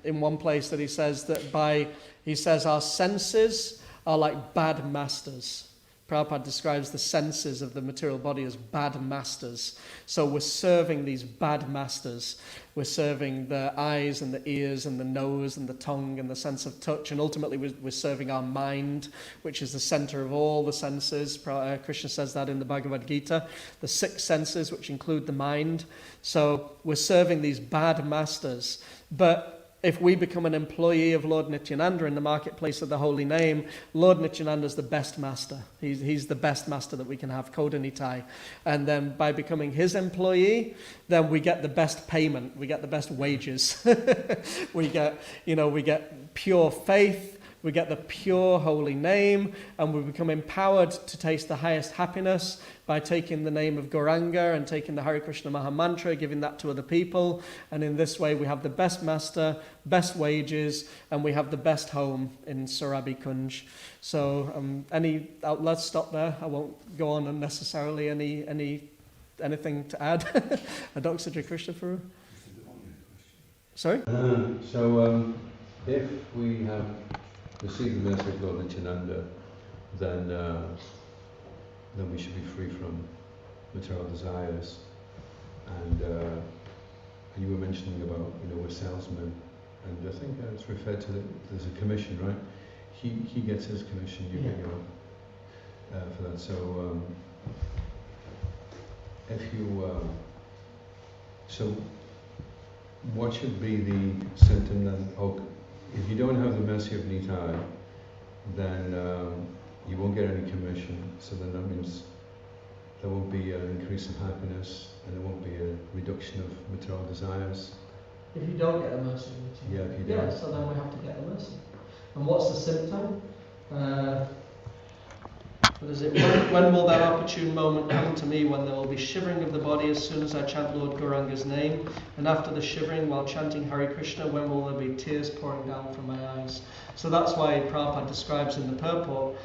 [SPEAKER 1] in one place that he says that our senses are like bad masters. Prabhupada describes the senses of the material body as bad masters. So we're serving these bad masters. We're serving the eyes and the ears and the nose and the tongue and the sense of touch. And ultimately we're serving our mind, which is the center of all the senses. Krishna says that in the Bhagavad Gita. The 6 senses, which include the mind. So we're serving these bad masters. But if we become an employee of Lord Nityananda in the marketplace of the holy name, Lord Nityananda is the best master. He's the best master that we can have, Kodanitai. And then by becoming his employee, then we get the best payment, we get the best wages. we get pure faith, we get the pure holy name, and we become empowered to taste the highest happiness by taking the name of Gauranga and taking the Hare Krishna Maha Mantra, giving that to other people. And in this way we have the best master, best wages, and we have the best home in Surabhi Kunj. So let's stop there. I won't go on unnecessarily. Anything to add? Adoksa Sri Krishna Prabhu? Sorry?
[SPEAKER 2] If we have received the mercy of Lord Nityananda, then we should be free from material desires. And you were mentioning about, we're salesmen, and I think it's referred to that there's a commission, right? He gets his commission, you get your for that. So what should be the symptom then? If you don't have the mercy of Nitai, then you won't get any commission, so then that means there won't be an increase of happiness and there won't be a reduction of material desires.
[SPEAKER 1] If you don't get the mercy.
[SPEAKER 2] Yeah, if you don't.
[SPEAKER 1] Yeah, so then we have to get the mercy. And what's the symptom? What is it? When will that opportune moment come to me, when there will be shivering of the body as soon as I chant Lord Gauranga's name? And after the shivering, while chanting Hare Krishna, when will there be tears pouring down from my eyes? So that's why Prabhupada describes in the purport,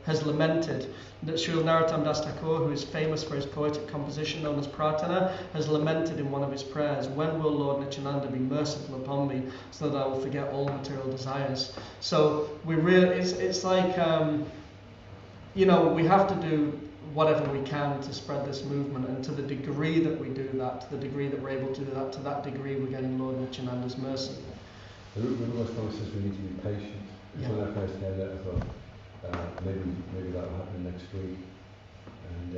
[SPEAKER 1] has lamented that Srila Narottam Das Thakur, who is famous for his poetic composition known as Pratana, has lamented in one of his prayers, when will Lord Nityananda be merciful upon me so that I will forget all material desires? So it's like, we have to do whatever we can to spread this movement, and to the degree that we do that, to the degree that we're able to do that, to that degree we're getting Lord Nityananda's mercy.
[SPEAKER 2] The Rupa Goswami says we need to be patient.
[SPEAKER 1] Yeah.
[SPEAKER 2] When I first heard that, I thought, maybe that will happen next week, and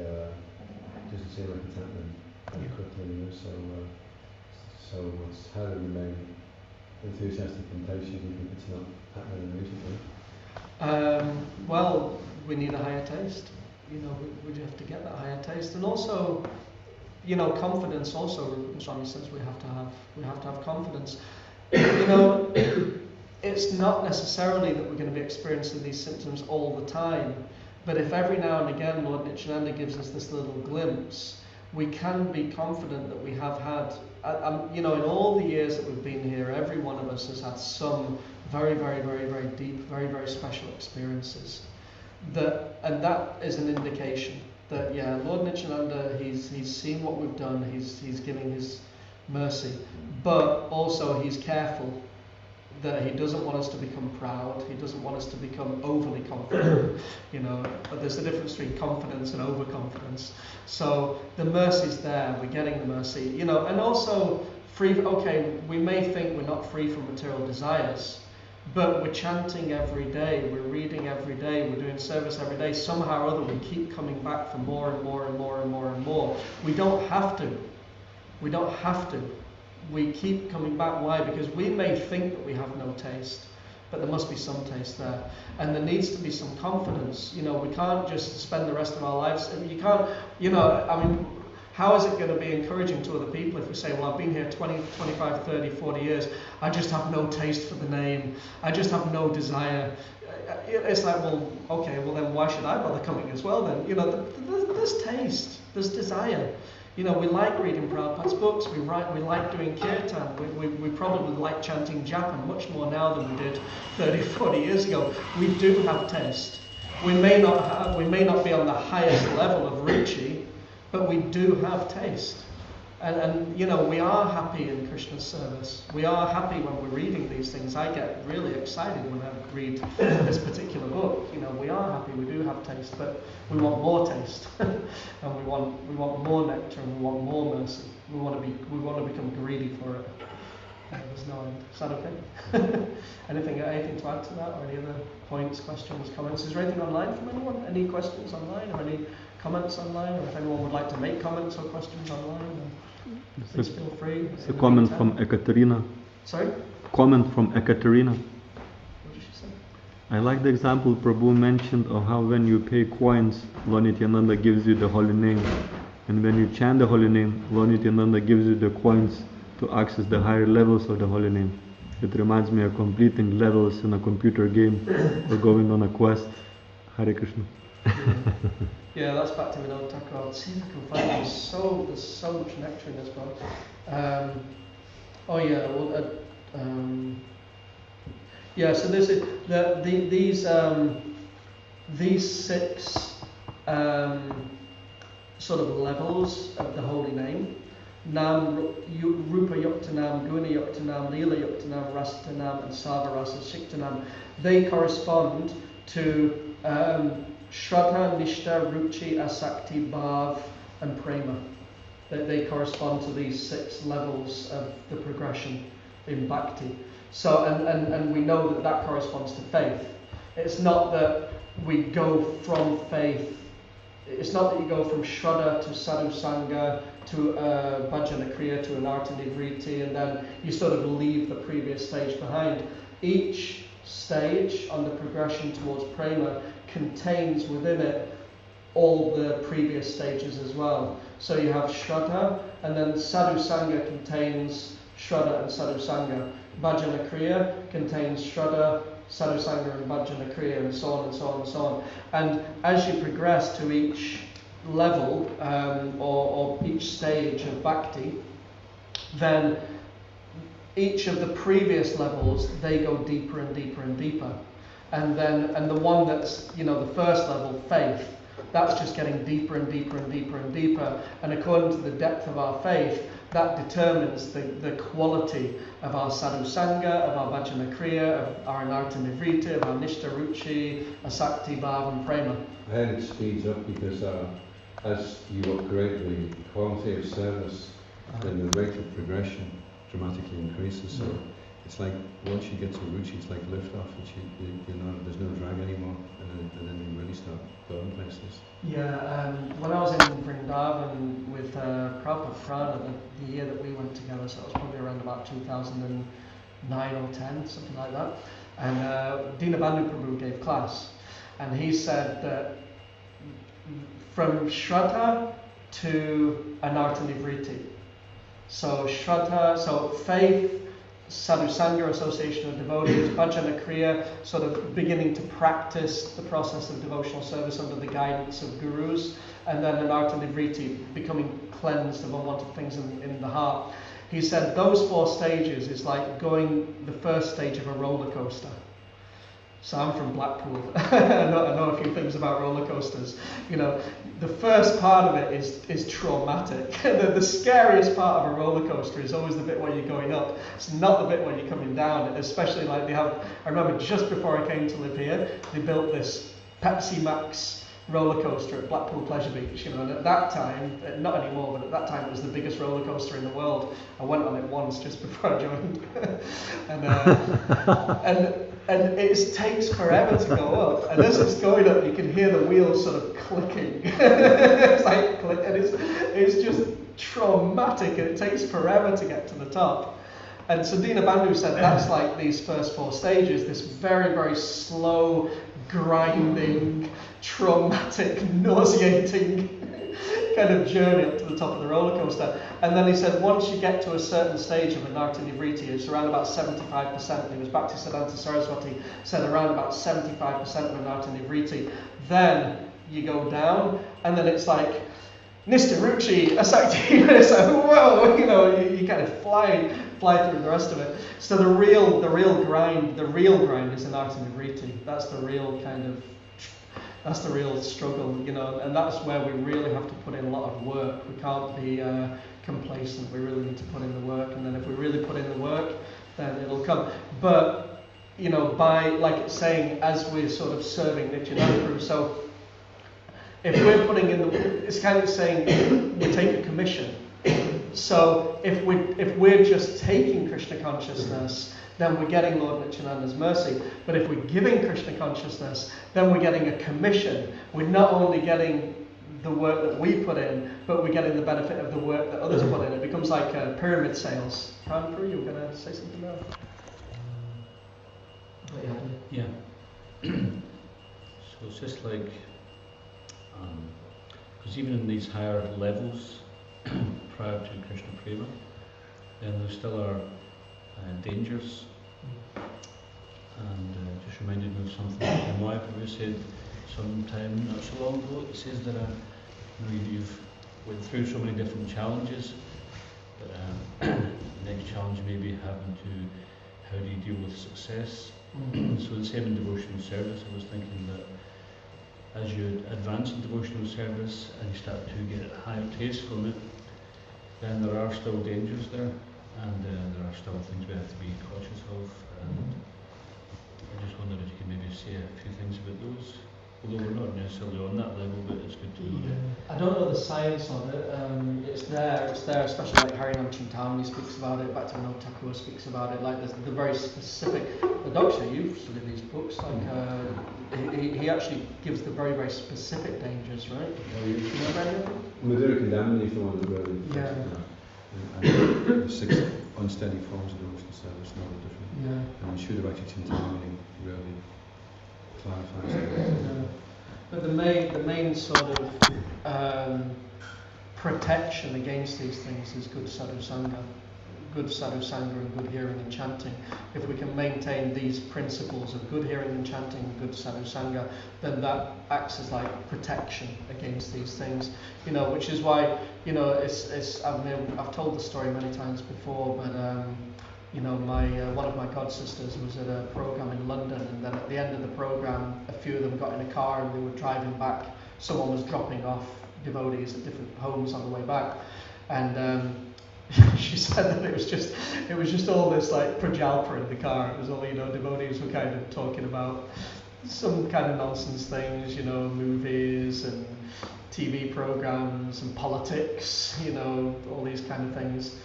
[SPEAKER 2] doesn't seem like it's happening very quickly. So it's how to remain enthusiastic and patient even if it's not happening immediately.
[SPEAKER 1] Well, we need a higher taste. We have to get that higher taste, and also, confidence. Also, Swami says we have to have confidence. It's not necessarily that we're going to be experiencing these symptoms all the time, but if every now and again Lord Nityananda gives us this little glimpse, we can be confident that we have had, in all the years that we've been here, every one of us has had some very, very, very, very deep, very, very special experiences. And that is an indication that, Lord Nityananda, he's seen what we've done, he's giving his mercy, but also he's careful that he doesn't want us to become proud, he doesn't want us to become overly confident, but there's a difference between confidence and overconfidence. So the mercy's there, we're getting the mercy, and also we may think we're not free from material desires, but we're chanting every day, we're reading every day, we're doing service every day. Somehow or other, we keep coming back for more and more and more and more and more. We don't have to. We don't have to. We keep coming back. Why? Because we may think that we have no taste, but there must be some taste there. And there needs to be some confidence. You know, we can't just spend the rest of our lives. You can't, you know, I mean, how is it going to be encouraging to other people if we say, well, I've been here 20, 25, 30, 40 years, I just have no taste for the name, I just have no desire. It's like, well, okay, well then why should I bother coming as well then? You know, there's taste, there's desire. You know, we like reading Prabhupada's books, we like doing kirtan, we probably like chanting japa much more now than we did 30, 40 years ago. We do have taste. We may not be on the highest level of ruchi, but we do have taste. And you know, we are happy in Krishna's service. We are happy when we're reading these things. I get really excited when I read this particular book. You know, we are happy, we do have taste, but we want more taste. And we want more nectar, and we want more mercy. We want to become greedy for it. There's no end. Is that okay? Anything to add to that, or any other points, questions, comments? Is there anything online from anyone? Any questions online, or any comments online, or if anyone would like to make comments or questions online, then please feel free.
[SPEAKER 5] It's a comment from Ekaterina.
[SPEAKER 1] Sorry?
[SPEAKER 5] Comment from Ekaterina.
[SPEAKER 1] What did she say?
[SPEAKER 5] I like the example Prabhu mentioned of how when you pay coins, Lord Nityananda gives you the holy name. And when you chant the holy name, Lord Nityananda gives you the coins to access the higher levels of the holy name. It reminds me of completing levels in a computer game or going on a quest. Hare Krishna.
[SPEAKER 1] Yeah, that's back to Vinod Thakur. I'll see if I can find it. There's so much nectar in this book. So this is these six sort of levels of the holy name. Nam, Rupa Yuktanam, Guna Yuktanam, Leela Yuktanam, Rastanam, and Savarasa Shiktanam. They correspond to Shraddha, Nishta, Ruchi, Asakti, Bhav, and Prema. They correspond to these six levels of the progression in Bhakti. So, and we know that corresponds to faith. It's not that we go from faith. It's not that you go from Shraddha to Sadhu Sangha to Bhajana Kriya to Anartha Nivriti, and then you sort of leave the previous stage behind. Each stage on the progression towards Prema contains within it all the previous stages as well. So you have Shraddha, and then Sadhu Sangha contains Shraddha and Sadhu Sangha. Bhajana Kriya contains Shraddha, Sadhu Sangha, and Bhajana Kriya, and so on and so on and so on. And as you progress to each level or each stage of Bhakti, then each of the previous levels, they go deeper and deeper and deeper. And the one that's, you know, the first level, faith, that's just getting deeper and deeper and deeper and deeper. And according to the depth of our faith, that determines the quality of our sadhu sangha, of our bhajana kriya, of our anartha nivriti, of our nishta ruchi, asakti, bhav, and prema.
[SPEAKER 2] And it speeds up because as you upgrade the quality of service, then the rate of progression dramatically increases. So it's like once you get to ruchi, it's like liftoff, which there's no drag anymore, and then you really start going places.
[SPEAKER 1] Yeah, when I was in Vrindavan with Prabhupada Prana, the year that we went together, so it was probably around about 2009 or 10, something like that, and Dinabandhu Prabhu gave class, and he said that from Shraddha to Anartha Nivriti, so Shraddha, so faith, Sadhu Sangha, association of devotees, Bhajana Kriya, sort of beginning to practice the process of devotional service under the guidance of gurus, and then Anartha Nivriti, becoming cleansed of unwanted things in the heart. He said those 4 stages is like going the first stage of a roller coaster. So I'm from Blackpool. I know a few things about roller coasters. You know, the first part of it is traumatic. The scariest part of a roller coaster is always the bit where you're going up. It's not the bit where you're coming down. Especially like I remember just before I came to live here, they built this Pepsi Max roller coaster at Blackpool Pleasure Beach. You know, and at that time, not anymore, but at that time it was the biggest roller coaster in the world. I went on it once just before I joined, and and it takes forever to go up. And as it's going up, you can hear the wheels sort of clicking. It's like click, and it's just traumatic, and it takes forever to get to the top. And so Dina Bandhu said that's like these first 4 stages, this very, very slow, grinding, traumatic, nauseating kind of journey up to the top of the roller coaster. And then he said once you get to a certain stage of a Narta Nivriti, it's around about 75%, and it was Bhaktisiddhanta Saraswati said around about 75% of a Narta Nivriti, then you go down, and then it's like Nistaruchi, Asakti, it's like, whoa, you kind of fly through the rest of it. So the real grind is an Narta Nivriti. That's the real struggle, and that's where we really have to put in a lot of work. We can't be complacent. We really need to put in the work, and then if we really put in the work, then it'll come. But by, like it's saying, as we're sort of serving Nityananda, so if we're putting in it's kind of saying we take a commission. So if we're just taking Krishna consciousness, then we're getting Lord Nityananda's mercy. But if we're giving Krishna consciousness, then we're getting a commission. We're not only getting the work that we put in, but we're getting the benefit of the work that others put in. It becomes like pyramid sales. Pranpur, you were going to say something there?
[SPEAKER 2] Yeah. So it's just like, because even in these higher levels, prior to Krishna Prema, then there still are dangers. And just reminded me of something that my wife said sometime not so long ago. It says that you've went through so many different challenges, but the next challenge may be having to, how do you deal with success? So the same in devotional service, I was thinking that as you advance in devotional service and you start to get a higher taste from it, then there are still dangers there, and there are still things we have to be cautious of. And I just wondered if you could maybe say a few things about those, although we're not necessarily on that level, but it's good to know that.
[SPEAKER 1] I don't know the science of it. It's there, especially like Harinam Chintamani speaks about it, Bhaktivinoda Thakur speaks about it, like the very specific, the doctor, you've studied these books, like he actually gives the very, very specific dangers, right?
[SPEAKER 2] Oh,
[SPEAKER 1] you know any of them?
[SPEAKER 2] Madhura Kandamini is the one that really, and the 6 unsteady forms of devotional service, no different.
[SPEAKER 1] Yeah.
[SPEAKER 2] And Shuddhavakti Chintamani really clarifies it.
[SPEAKER 1] But the main sort of protection against these things is good sadhu sangha and good hearing and chanting. If we can maintain these principles of good hearing and chanting and good sadhu sangha, then that acts as like protection against these things. Which is why I've told the story many times before, but one of my god sisters was at a program in London, and then at the end of the program, a few of them got in a car and they were driving back. Someone was dropping off devotees at different homes on the way back, and she said that it was just all this like prajalpa in the car. It was all devotees were kind of talking about some kind of nonsense things, movies and TV programs and politics, all these kind of things.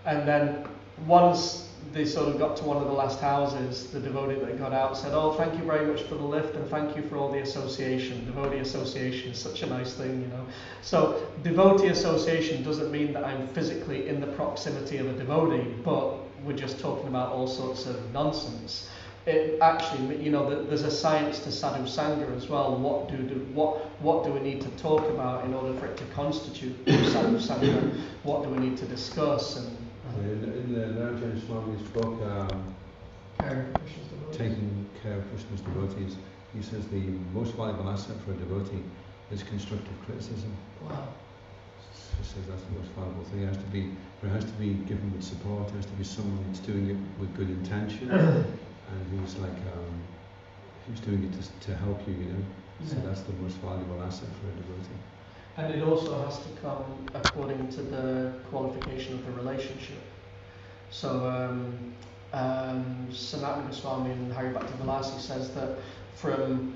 [SPEAKER 1] And then once they sort of got to one of the last houses, the devotee that got out said, "Oh, thank you very much for the lift, and thank you for all the association. Devotee association is such a nice thing, So devotee association doesn't mean that I'm physically in the proximity of a devotee, but we're just talking about all sorts of nonsense. It actually, there's a science to sadhu sangha as well. What do we need to talk about in order for it to constitute sadhu sangha? What do we need to discuss? And
[SPEAKER 2] in the Narayana Swami's book, Taking Care of Krishna's Devotees, he says the most valuable asset for a devotee is constructive criticism.
[SPEAKER 1] Wow.
[SPEAKER 2] He says that's the most valuable thing. It has to be given with support. It has to be someone who's doing it with good intention, and who's doing it to help you, So that's the most valuable asset for a devotee.
[SPEAKER 1] And it also has to come according to the qualification of the relationship. So Sanatana Goswami and Hari Bhakti Vilasi says that from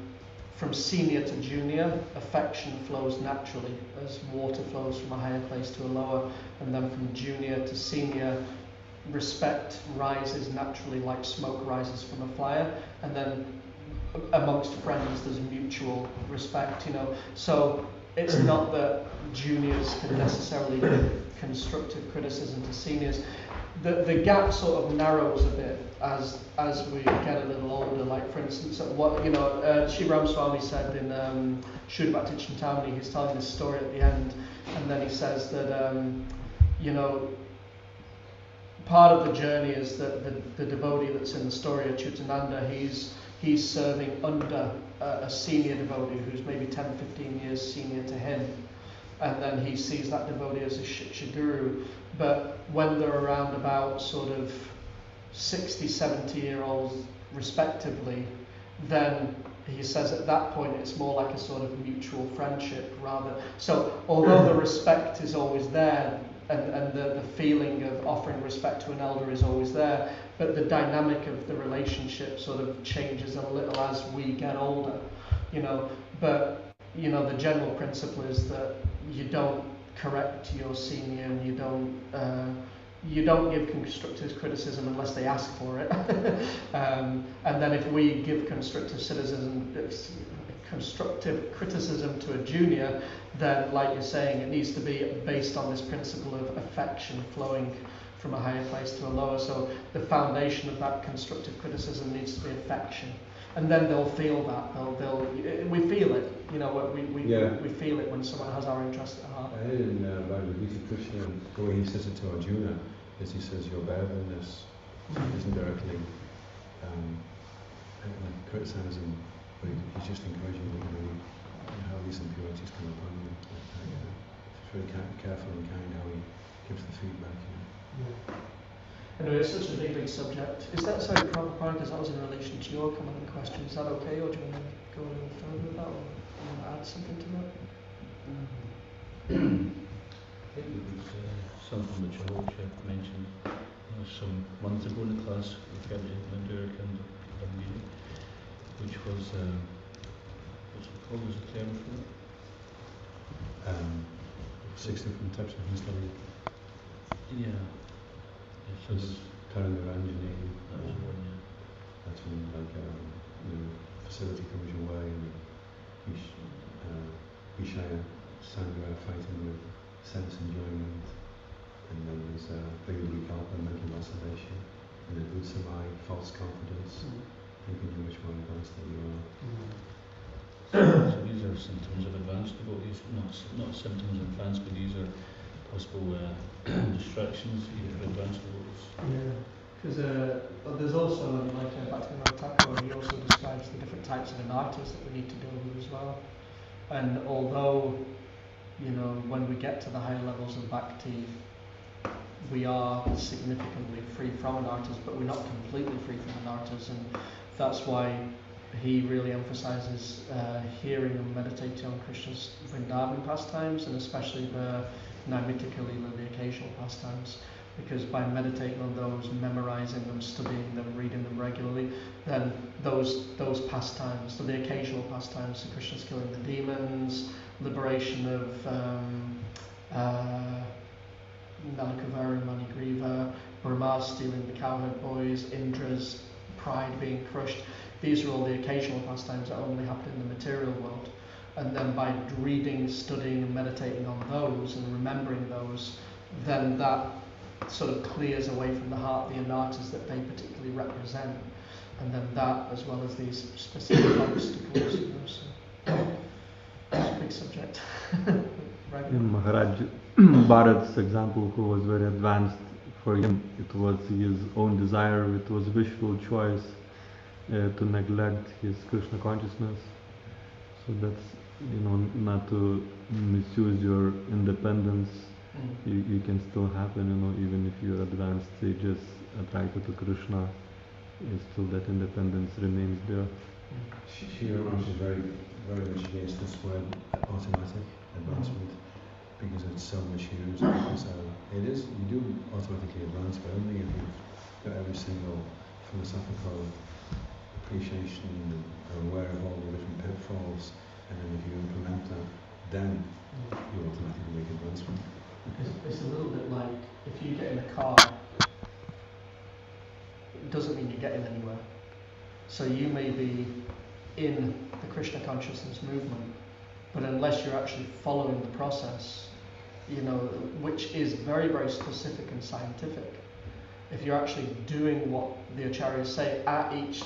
[SPEAKER 1] senior to junior, affection flows naturally, as water flows from a higher place to a lower, and then from junior to senior, respect rises naturally like smoke rises from a fire, and then amongst friends there's mutual respect, you know. So it's not that juniors can necessarily give constructive criticism to seniors. The gap sort of narrows a bit as we get a little older. Like for instance, what Sri Ramaswamy said in Shuddha Bhakti Chintamani, he's telling this story at the end, and then he says that part of the journey is that the devotee that's in the story of Nityananda, he's serving under a senior devotee who's maybe 10, 15 years senior to him, and then he sees that devotee as a Shiksha guru. But when they're around about sort of 60, 70-year-olds respectively, then he says at that point it's more like a sort of mutual friendship rather. So although the respect is always there, and the feeling of offering respect to an elder is always there, but the dynamic of the relationship sort of changes a little as we get older, you know. But the general principle is that you don't correct your senior, and you don't give constructive criticism unless they ask for it. And then if we give constructive criticism to a junior, then, like you're saying, it needs to be based on this principle of affection flowing from a higher place to a lower. So the foundation of that constructive criticism needs to be affection, and then they'll feel that. We feel it, we feel it when someone has our interest at heart.
[SPEAKER 2] I heard in Bhagavad Gita, Krishna, the way he says it to Arjuna, is he says, "You're better than this." Isn't directly criticizing, but he's just encouraging you to how these impurities come upon you. It's very careful and kind how he gives the feedback.
[SPEAKER 1] Anyway, it's such a big subject. Is that, sorry, Prabhupada, because that was in relation to your comment and question, is that okay, or do you want to go a little further with that, or do you want to add something to that?
[SPEAKER 6] I think it was something which I hope you mentioned some months ago in the class with Nityananda, which was, what's it called, as a term for it?
[SPEAKER 2] 6 different types of study.
[SPEAKER 6] Yeah. So
[SPEAKER 2] There's Tarangaranjani.
[SPEAKER 6] That was one, yeah.
[SPEAKER 2] That's when the facility comes your way, and Vishaya Sangha fighting with sense enjoyment, and then there's Vikalpa, mental isolation, and then Utsamai, false confidence, thinking how much more advanced than you are.
[SPEAKER 6] So these are symptoms of advanced devotees, not symptoms of advanced, but these are possible distractions even for advanced devotees.
[SPEAKER 1] Yeah, because there's also, like Bhaktivinoda Thakur, he also describes the different types of anartas that we need to deal with as well. And although, when we get to the higher levels of bhakti, we are significantly free from anartas, but we're not completely free from anartas, and that's why he really emphasizes hearing and meditating on Krishna's Vrindavan pastimes, and especially the Naimittika Lila, the occasional pastimes, because by meditating on those, memorizing them, studying them, reading them regularly, then those pastimes, so the occasional pastimes, so Krishna's killing the demons, liberation of Nalakavara and Manigriva, Brahma stealing the cowherd boys, Indra's pride being crushed, these are all the occasional pastimes that only happen in the material world. And then by reading, studying and meditating on those and remembering those, then that sort of clears away from the heart the anartas that they particularly represent. And then that, as well as these specific obstacles, so it's a big subject. Right.
[SPEAKER 5] In Maharaj Bharat's example, who was very advanced, for him it was his own desire, it was wishful choice to neglect his Krishna consciousness. So that's, not to misuse your independence. You can still happen, even if you're advanced sages attracted to Krishna, still that independence remains there.
[SPEAKER 2] Shri Ramakrishna is very, very much against this word automatic advancement, because it's so much used. So it is, you do automatically advance, but only if you've got every single philosophical appreciation and are aware of all the different pitfalls, and then if you implement that, then you automatically make advancement.
[SPEAKER 1] It's a little bit like if you get in a car doesn't mean you're getting anywhere. So you may be in the Krishna consciousness movement, but unless you're actually following the process, you know, which is very, very specific and scientific, if you're actually doing what the acharyas say at each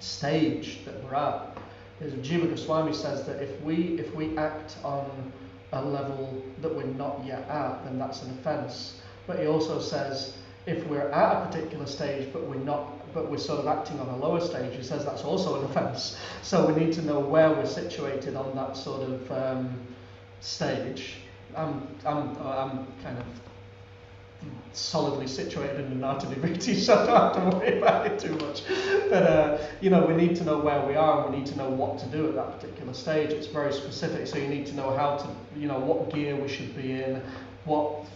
[SPEAKER 1] stage that we're at, as Jiva Goswami says that if we act on a level that we're not yet at, then that's an offence. But he also says if we're at a particular stage but we're sort of acting on a lower stage, he says that's also an offence. So we need to know where we're situated on that sort of stage. I'm kind of solidly situated in the Nata Vibhuti, so I don't have to worry about it too much. But you know, we need to know where we are, and we need to know what to do at that particular stage. It's very specific, so you need to know how to, you know, what gear we should be in, what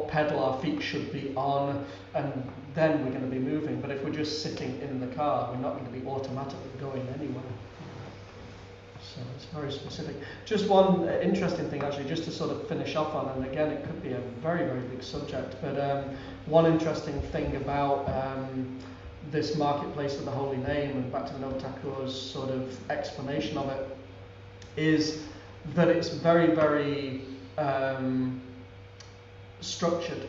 [SPEAKER 1] pedal our feet should be on, and then we're going to be moving. But if we're just sitting in the car, we're not going to be automatically going anywhere. So it's very specific. Just one interesting thing, actually, just to sort of finish off on, and again, it could be a very, very big subject, but one interesting thing about this marketplace of the holy name, and Bhaktivinoda Thakur's sort of explanation of it, is that it's very, very structured.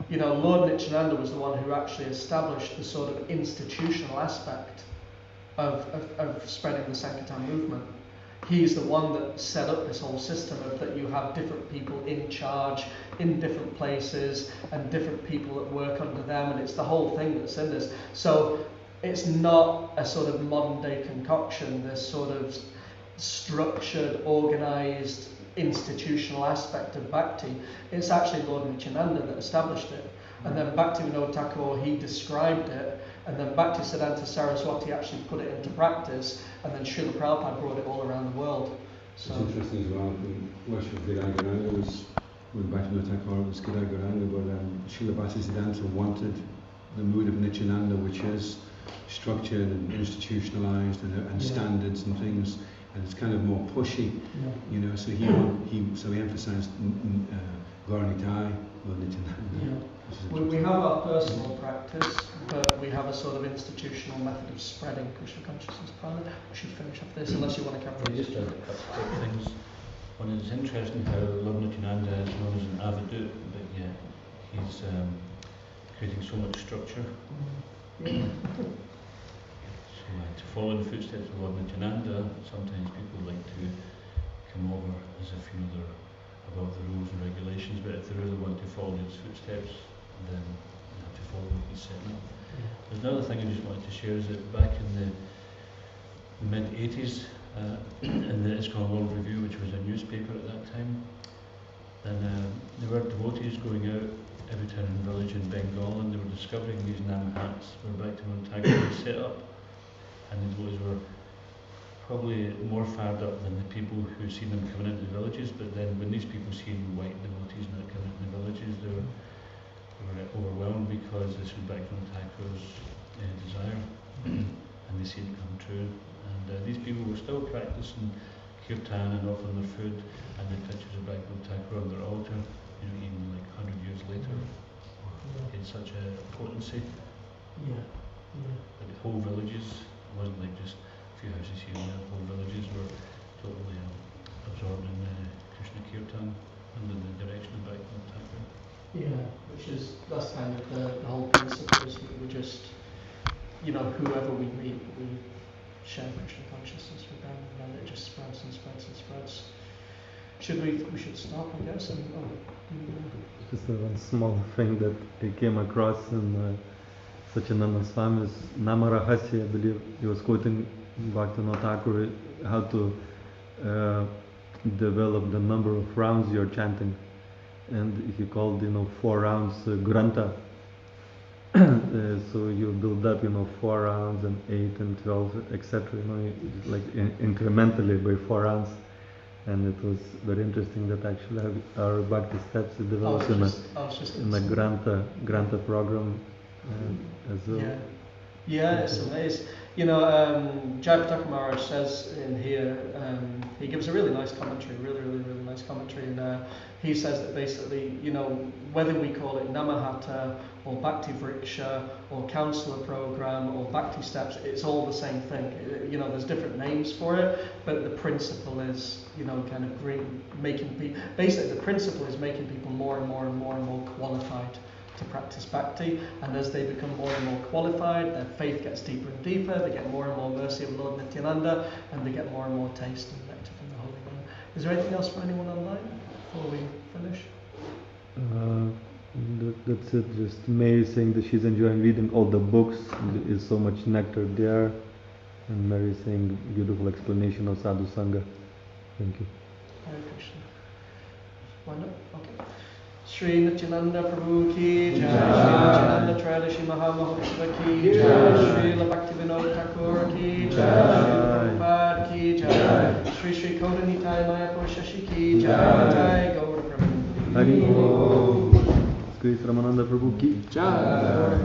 [SPEAKER 1] You know, Lord Nityananda was the one who actually established the sort of institutional aspect of spreading the Sankirtan movement. He's the one that set up this whole system of that you have different people in charge in different places and different people that work under them, and it's the whole thing that's in this. So it's not a sort of modern day concoction, this sort of structured, organised, institutional aspect of Bhakti. It's actually Lord Nityananda that established it. And then Bhaktivinoda Thakur, he described it, and then Bhaktisiddhanta Saraswati actually put it into practice, and then Srila Prabhupada brought it all around the world. So
[SPEAKER 2] it's interesting as well, the worship of Gidai Gauranga was, with Bhaktivinoda Thakur, it was Gidai Gauranga, but Srila Bhaktisiddhanta wanted the mood of Nityananda, which is structured and institutionalized and standards and things, and it's kind of more pushy, you know. So he emphasized Gauranitai, or Nityananda.
[SPEAKER 1] We have our personal practice, but we have a sort of institutional method of spreading Krishna consciousness. Prana, we should finish off this unless you want to carry on.
[SPEAKER 6] Just a couple of things. One is interesting how Lord Nityananda is known as an avadut, but yeah, he's creating so much structure. So to follow in the footsteps of Lord Nityananda, sometimes people like to come over as if, you know, they're above the rules and regulations, but if they really want to follow his footsteps, then you have to follow what he's setting up. There's another thing I just wanted to share, is that back in the mid-80s, in the ISKCON World Review, which was a newspaper at that time, and there were devotees going out every town and village in Bengal, and they were discovering these Nam hats where Bhaktivinoda Thakur had set up, and the devotees were probably more fired up than the people who seen them coming into the villages. But then when these people seen white devotees not coming into the villages, they were overwhelmed, because this was Bhaktivinoda Thakur's desire, and they seen it come true. And these people were still practicing kirtan and offering their food and the pictures of Bhaktivinoda Thakur on their altar, you know, even like 100 years later. It had such a potency. Like the whole villages, it wasn't like just a few houses here and there. Whole villages were totally absorbed in Krishna kirtan under the direction of Bhaktivinoda Thakur.
[SPEAKER 1] Yeah, that's kind of the whole principle, is we just, you know, whoever we meet, we share Krishna consciousness with them, and then it just spreads and spreads and spreads. We should stop, I guess. And
[SPEAKER 5] just one small thing that I came across in Satyananda Swami's Namarahasya, I believe he was quoting Bhaktivinoda Thakur, how to develop the number of rounds you're chanting. And he called, 4 rounds granta. So you build up, 4 rounds and 8 and 12, etc. Like incrementally by 4 rounds. And it was very interesting that actually our Bhakti steps is developed in a granta program as well.
[SPEAKER 1] Yeah, it's amazing. Jayapataka Maharaj says in here, he gives a really nice commentary, really, really, really nice commentary, and he says that basically, you know, whether we call it Namahata or Bhakti Vriksha or Counselor Program or Bhakti Steps, it's all the same thing. You know, there's different names for it, but the principle is, you know, kind of making people, basically the principle is making people more and more and more and more qualified to practice Bhakti, and as they become more and more qualified, their faith gets deeper and deeper, they get more and more mercy of Lord Nityananda, and they get more and more taste and nectar from the Holy One. Is there anything else for anyone online before we finish?
[SPEAKER 5] That's it. Just May saying that she's enjoying reading all the books. There is so much nectar there. And Mary saying beautiful explanation of Sadhu Sangha. Thank you.
[SPEAKER 1] Hare Krishna. Why not? Okay. Shri Nityananda Prabhu ki jai, Shri Nityananda Traidashi Mahamahotsava ki jai, Shri Bhaktivinoda Thakur ki jai, Shri Prabhupada ki jai, Shri Shri Kodanitai Mayapur Shashi ki jai, Jai Gaura Prabhu.
[SPEAKER 5] Hari Om. Grace Ramananda Prabhu ki
[SPEAKER 1] Jai.